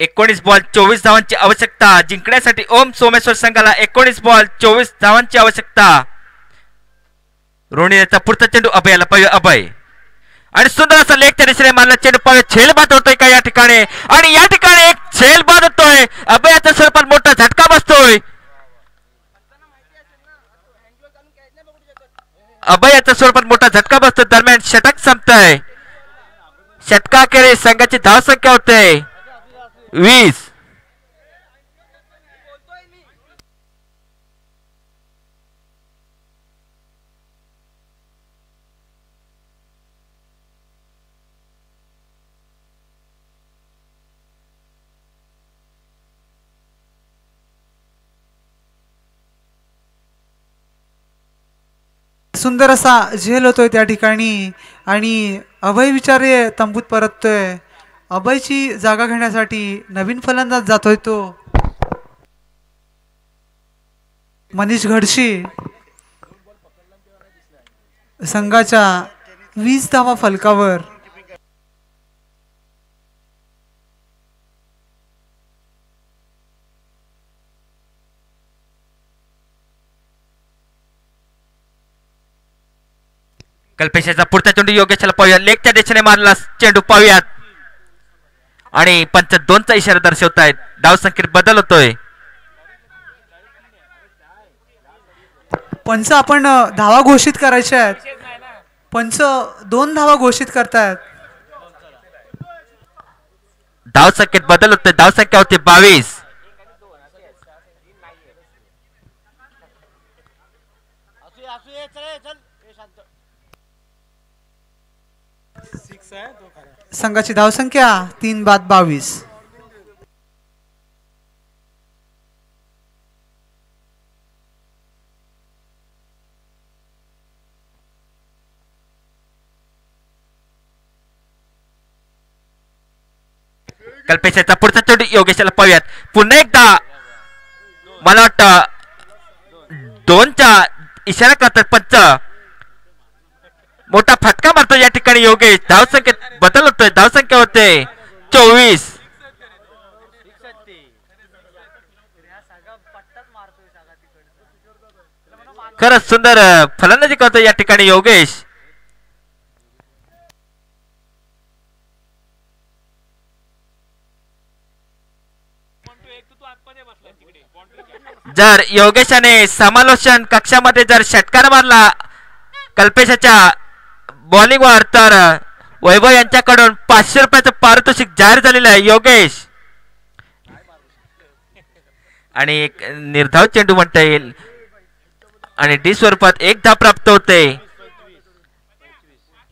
एकोणीस बॉल 24 धावांची आवश्यकता जिंकण्यासाठी ओम सोमेश्वर संघाला. 19 बॉल 24 धावांची आवश्यकता. रोणीचा पुढचा चेंडू अभयाला पाहूया. अभय आणि सुंदर असा लेगच्या दिशेने मारला चेंडू पाहूया. झेल बाद होतोय का या ठिकाणी. आणि या ठिकाणी एक झेल बाद होतोय. अभयाच्या स्वरूपात मोठा झटका बसतोय. अभयाच्या स्वरूपात मोठा झटका बसतोय. दरम्यान षटक संपतंय. षटकाखेरीज संघाची धावसंख्या होते 20. सुंदर असा झेल होतोय त्या ठिकाणी आणि अभय विचारे तंबूत परततोय. अभयची जागा घेण्यासाठी नवीन फलंदाज जातोय तो मनीष घडशी. संघाच्या 20 धावा फलकावर. कल्पेशाचा पुढचा चेंडू योगेशला पाहूया. लेगच्या दिशेने मारला चेंडू पाहूयात. आणि पंच 2चा इशारा दर्शवतायत. धावसंख्येत बदल होतोय. पंच आपण धावा घोषित करायच्या आहेत. पंच 2 धावा घोषित करतायत. धावसंख्येत बदल होतोय. धावसंख्या होती 22. संघाची धावसंख्या 3-22. कल्पेशाचा पुढचा चेंडू योगेशाला पाहूयात. पुन्हा एकदा मला वाटतं 2चा इशारा करतात पंच. मोठा फटका मारतो या ठिकाणी योगेश. धावसंख्येत बदल होतोय. धावसंख्या होते 24. खरंच सुंदर फलंदाजी करतो या ठिकाणी योगेश. जर योगेशाने समालोचन कक्षामध्ये जर षटकार मारला कल्पेशाच्या बॉलिंगवर तर वैभव यांच्याकडून 500 रुपयाचं पारितोषिक जाहीर झालेलं आहे. योगेश आणि एक निर्धाव चेंडू म्हणता येईल आणि डी स्वरूपात एक धाव प्राप्त होते.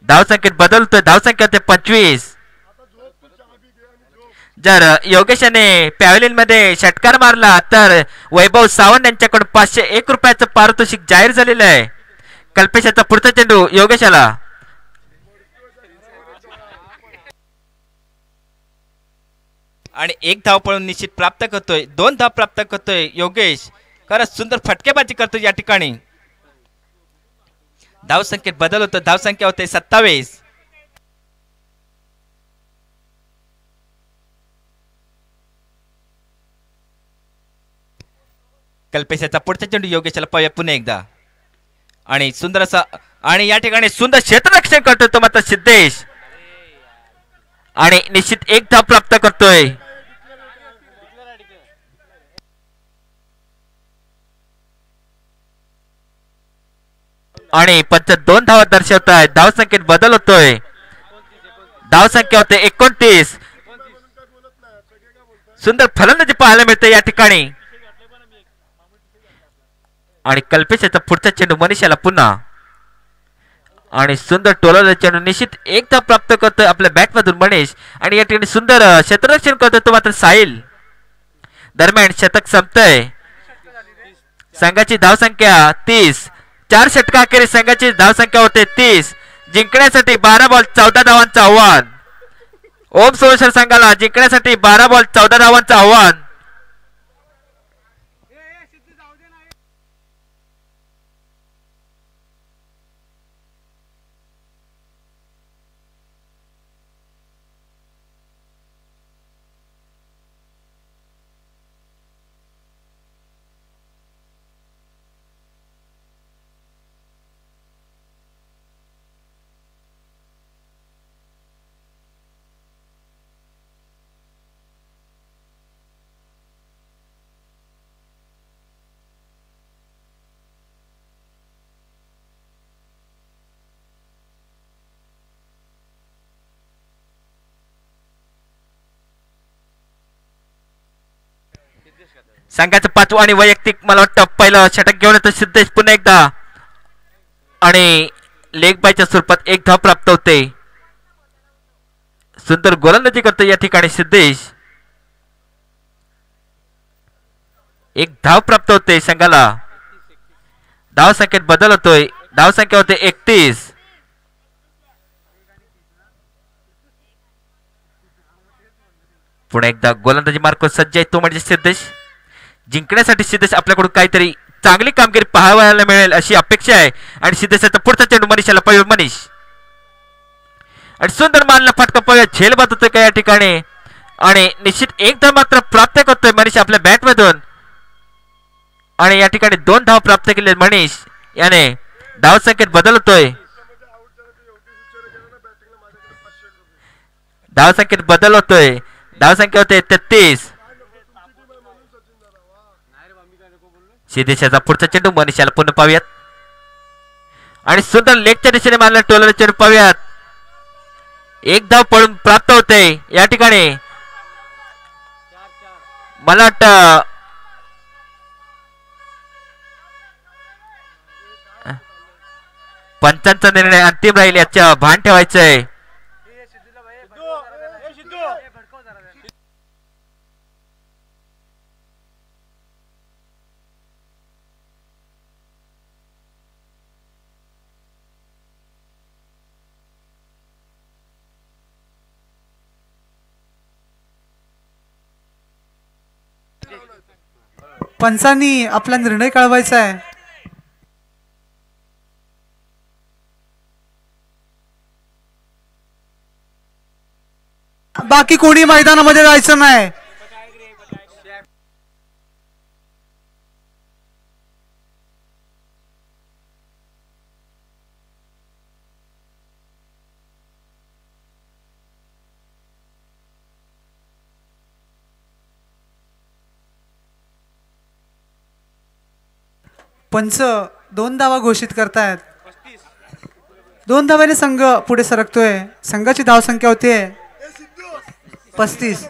धावसंख्येत बदलतोय. धावसंख्या होते 25. जर योगेशाने पॅव्हलियन मध्ये षटकार मारला तर वैभव सावंत यांच्याकडून 501 रुपयाचं पारितोषिक जाहीर झालेलं आहे. कल्पेशाचा पुढचा चेंडू योगेशाला आणि एक धाव पळून निश्चित प्राप्त करतोय. 2 धाव प्राप्त करतोय योगेश. खरंच सुंदर फटकेबाजी करतो या ठिकाणी. धावसंख्येत बदल होतो. धावसंख्या होते 27. कल्पेशाचा पुढचा चेंडू योगेशाला पाहूया पुन्हा एकदा आणि सुंदर असा आणि या ठिकाणी सुंदर क्षेत्ररक्षण करतोय तो मात्र सिद्धेश आणि निश्चित एक धाव प्राप्त करतोय. आणि पंच 2 धावा दर्शवत आहेत. धावसंख्येत बदल होतोय. धावसंख्या होते 29. सुंदर फलंदाजी पाहायला मिळते या ठिकाणी आणि कल्पेशाचा पुढचा चेंडू मनीषाला पुन्हा आणि सुंदर टोलवलेला चेंडू निश्चित एक धाव प्राप्त करतोय आपल्या बॅट मधून मनीष आणि या ठिकाणी सुंदर क्षेत्ररक्षण करतोय तो मात्र साहिल. दरम्यान शतक संपतंय. संघाची धावसंख्या 30. 4 षटकाखेरीज संघाची धावसंख्या होते 30. जिंकण्यासाठी 12 बॉल 14 धावांचं आव्हान. ओम सोमेश्वर संघाला जिंकण्यासाठी 12 बॉल 14 धावांचं आव्हान. संघाचं 5वं आणि वैयक्तिक मला वाटतं पहिलं षटक घेऊन येतो सिद्धेश पुन्हा एकदा आणि लेग बायच्या स्वरूपात एक धाव प्राप्त होते. सुंदर गोलंदाजी करतो या ठिकाणी सिद्धेश. एक धाव प्राप्त होते संघाला. धावसंख्येत बदल होतोय. धावसंख्या होते 31. पुन्हा एकदा गोलंदाजी मार्क सज्ज आहे तो म्हणजे सिद्धेश. जिंकण्यासाठी सिद्धेश आपल्याकडून काहीतरी चांगली कामगिरी पाहायला मिळेल अशी अपेक्षा आहे आणि सिद्धेशाचा पुढचा चेंडू मनीषाला पाहिजे. मनीष आणि सुंदर मारला फटका पाहूया. झेल बात होतोय का या ठिकाणी आणि निश्चित एक धाव मात्र प्राप्त करतोय मनीष आपल्या बॅट मधून आणि या ठिकाणी 2 धाव प्राप्त केले मनीष याने. धावसंख्येत बदल होतोय. धावसंख्येत बदल होतोय. धावसंख्या होते 33. सिद्धेशाचा पुढचा चेंडू मनीषाला पुन्हा पाहूयात आणि सुंदर लेगच्या दिशेने मारला टोलर चेंडू पाहूयात. एक धाव पळून प्राप्त होते या ठिकाणी. मला वाटतं पंचांचा निर्णय अंतिम राहील याच्या भान ठेवायचंय. पंचांनी आपला निर्णय कळवायचा आहे. बाकी कोणी मैदानामध्ये जायचं नाही. पंच 2 धावा घोषित करतायत. 2 धाव्याने संघ पुढे सरकतोय. संघाची धावसंख्या होते 35.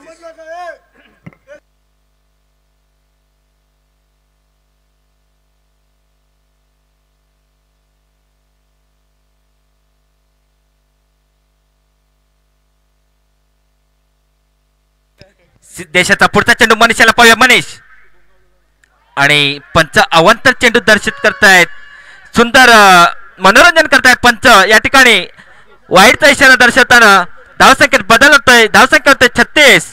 देशाचा पुढचा चेंडू मनीषाला पाहूया. मनीष आणि पंच अवांतर चेंडू दर्शित करतायत. सुंदर मनोरंजन करतायत पंच या ठिकाणी. वाईटचा इशारा दर्शवताना धावसंख्येत बदल होतोय. धावसंख्या होते 36.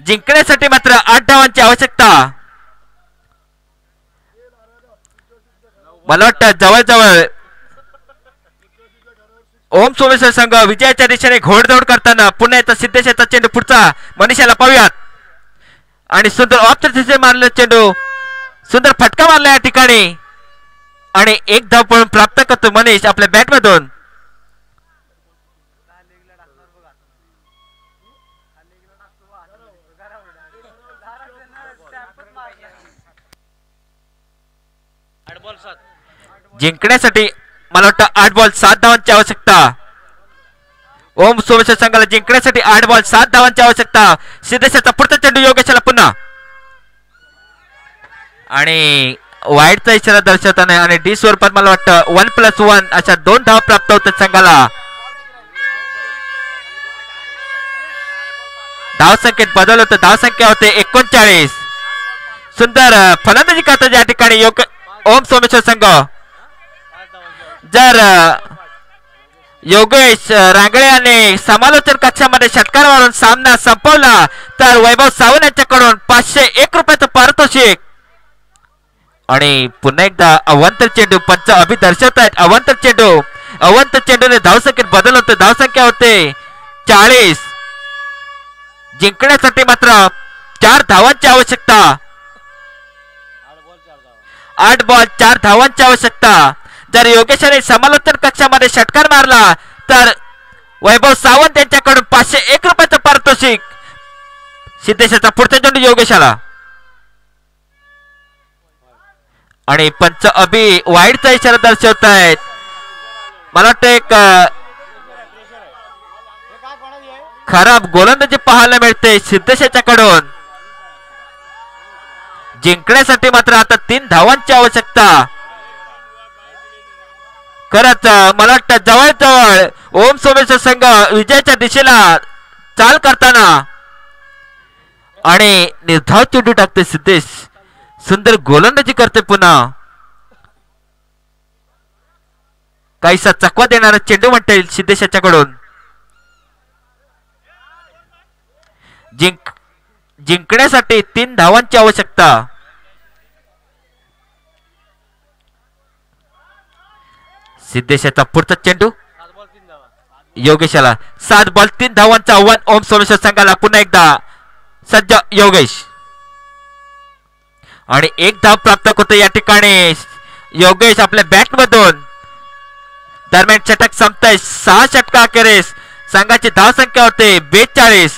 जिंकण्यासाठी मात्र 8 धावांची आवश्यकता. मला वाटतं जवळजवळ ओम सोमेश्वर संघ विजयाच्या दिशेने घोडदौड करताना पुन्हा येतो. सिद्धेशाचा चेंडू पुढचा मनीषाला पाहूयात. आणि सुंदर ऑफ दिशेने मारलेला चेंडू. सुंदर फटका मारला या ठिकाणी आणि 1 धाव पण प्राप्त करतो मनीष आपल्या बॅटमधून. जिंकण्यासाठी मला वाटतं 8 बॉल 7 धावांची आवश्यकता. ओम सोमेश्वर संघाला जिंकण्यासाठी 8 बॉल 7 धावांची आवश्यकता. सिद्धेशाचा पुढचा चेंडू योगेशाला पुन्हा आणि वाईटचा इशारा दर्शवताना आणि डी स्वरूपात मला वाटतं 1+1 अशा 2 धावा प्राप्त होतात संघाला. धावसंख्येत बदल होतो. धावसंख्या होते 39. सुंदर फलंदाजी करतात या ठिकाणी ओम सोमेश्वर संघ. जर योगेश रांगळे यांनी समालोचन कक्षामध्ये षटकार मारून सामना संपवला तर वैभव सावंत यांच्याकडून 501 रुपयाचं पारितोषिक. आणि पुन्हा एकदा अवांतर चेंडू पंच अभि दर्शवतायत. अवांतर चेंडूने धावसंख्येत बदल होतो. धावसंख्या होते 40. जिंकण्यासाठी मात्र 4 धावांची आवश्यकता. 8 बॉल 4 धावांची आवश्यकता. जर योगेशाने समालोचन कक्षामध्ये षटकार मारला तर वैभव सावंत यांच्याकडून 501 रुपयाचं पारितोषिक. सिद्धेशाचा पुढचा चेंडू योगेशाला आणि पंच अभि वाईटचा इशारा दर्शवतायत. मला वाटतं एक खराब गोलंदाजी पाहायला मिळते सिद्धेशाच्याकडून. जिंकण्यासाठी मात्र आता 3 धावांची आवश्यकता. खरंच मला वाटतं जवळजवळ ओम सोमेश्वर संघ विजयाच्या दिशेला चाल करताना आणि निर्धाव चेंडू टाकते सिद्धेश. सुंदर गोलंदाजी करते पुन्हा. काहीसा चकवा देणारा चेंडू म्हणता येईल सिद्धेशाच्याकडून. जिंकण्यासाठी 3 धावांची आवश्यकता. सिद्धेशाचा पुढचा चेंडू योगेशाला. 7 बॉल 3 धावांचं आव्हान ओम सोमेश्वर संघाला. पुन्हा एकदा सज्ज योगेश आणि 1 धाव प्राप्त होते या ठिकाणी योगेश आपल्या बॅट मधून. दरम्यान षटक संपताय. 6 षटका अखेरीस संघाची धावसंख्या होते 42.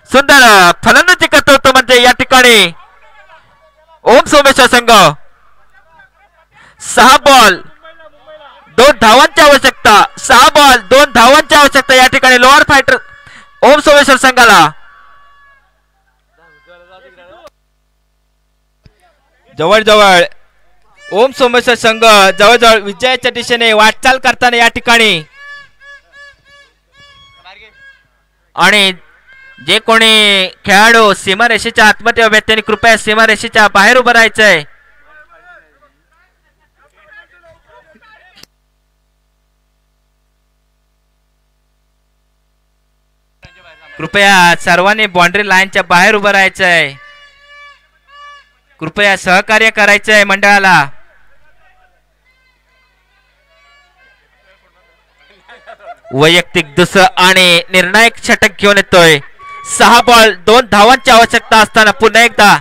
सुंदर फलंदाजी करतो होतो म्हणजे या ठिकाणी ओम सोमेश्वर संघ. 6 बॉल 2 धावांची आवश्यकता. 6 बॉल 2 धावांची आवश्यकता या ठिकाणी लोअर फायटर ओम सोमेश्वर संघाला. जवळजवळ ओम सोमेश्वर संघ जवळजवळ विजयाच्या दिशेने वाटचाल करताना या ठिकाणी. आणि जे कोणी खेळाडू सीमारेषेच्या आतमध्ये उभे त्यांनी कृपया सीमारेषेच्या बाहेर उभं राहायचंय. कृपया सर्वांनी बाउंड्री लाईनच्या बाहेर उभं राहायचंय. कृपया सहकार्य करायचं आहे मंडळाला. वैयक्तिक दुसरं आणि निर्णायक षटक घेऊन येतोय. 6 बॉल 2 धावांची आवश्यकता असताना पुन्हा एकदा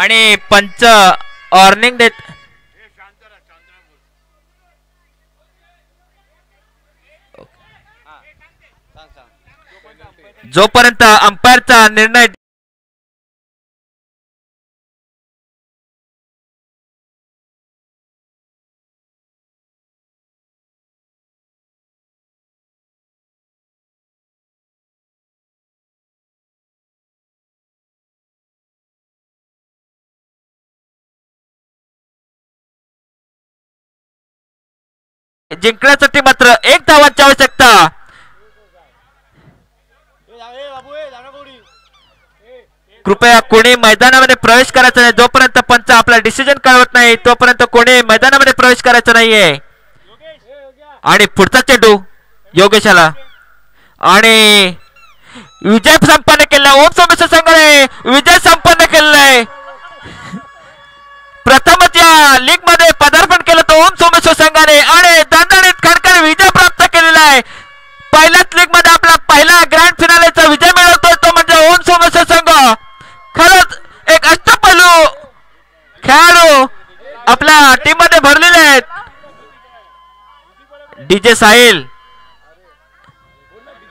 आणि पंच वॉर्निंग देत. जोपर्यंत अंपायरचा निर्णय जिंकण्यासाठी मात्र 1 धावांची आवश्यकता. कृपया कोणी मैदानामध्ये प्रवेश करायचा नाही. जोपर्यंत पंच आपला डिसिजन कळवत नाही तोपर्यंत कोणी मैदानामध्ये प्रवेश करायचा नाहीये. आणि पुढचा चेंडू योगेशाला आणि विजय संपन्न केला. ओम सोमेश्वर संघाने विजय संपन्न केलेलाय. प्रथमच या लीग मध्ये पदार्पण केलं तर ओम सोमेश्वर संघाने आणि दणदणीत खणखणी विजय प्राप्त केलेला आहे. पहिल्याच लीग मध्ये आपला पहिला ग्रँड फिनालेचा विजय मिळवतोय तो म्हणजे ओम सोमेश्वर संघ. खरंच एक अष्टपैलू खेळाडू आपल्या टीम मध्ये भरलेले आहेत.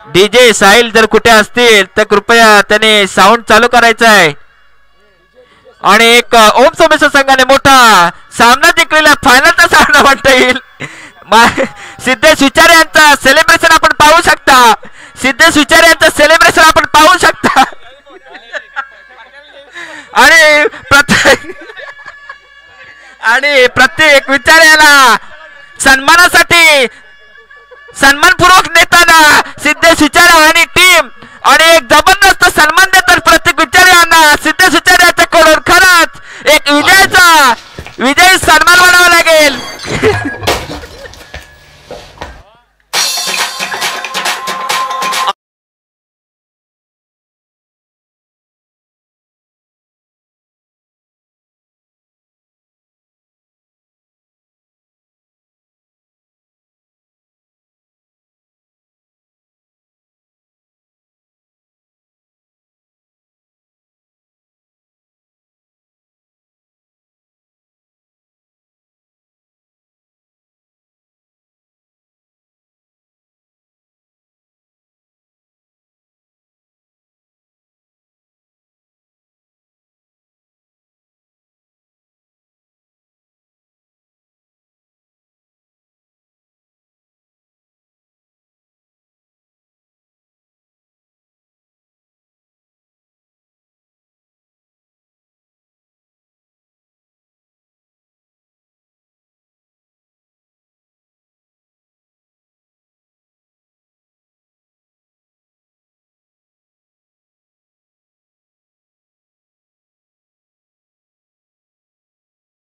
डीजे साहिल जर कुठे असतील तर कृपया त्याने साऊंड चालू करायचा आहे. आणि एक ओम सोमेश्वर संघाने मोठा सामना जिंकलेला फायनलचा सामना म्हणता येईल. सिद्धेश विचारे यांचा सेलिब्रेशन आपण पाहू शकता. सिद्धेश विचारे यांचं सेलिब्रेशन आपण पाहू शकता. आणि प्रत्येक विचाराला सन्मानासाठी सन्मानपूर्वक नेताना सिद्धेश विचारे आणि टीम आणि एक जबरदस्त सन्मान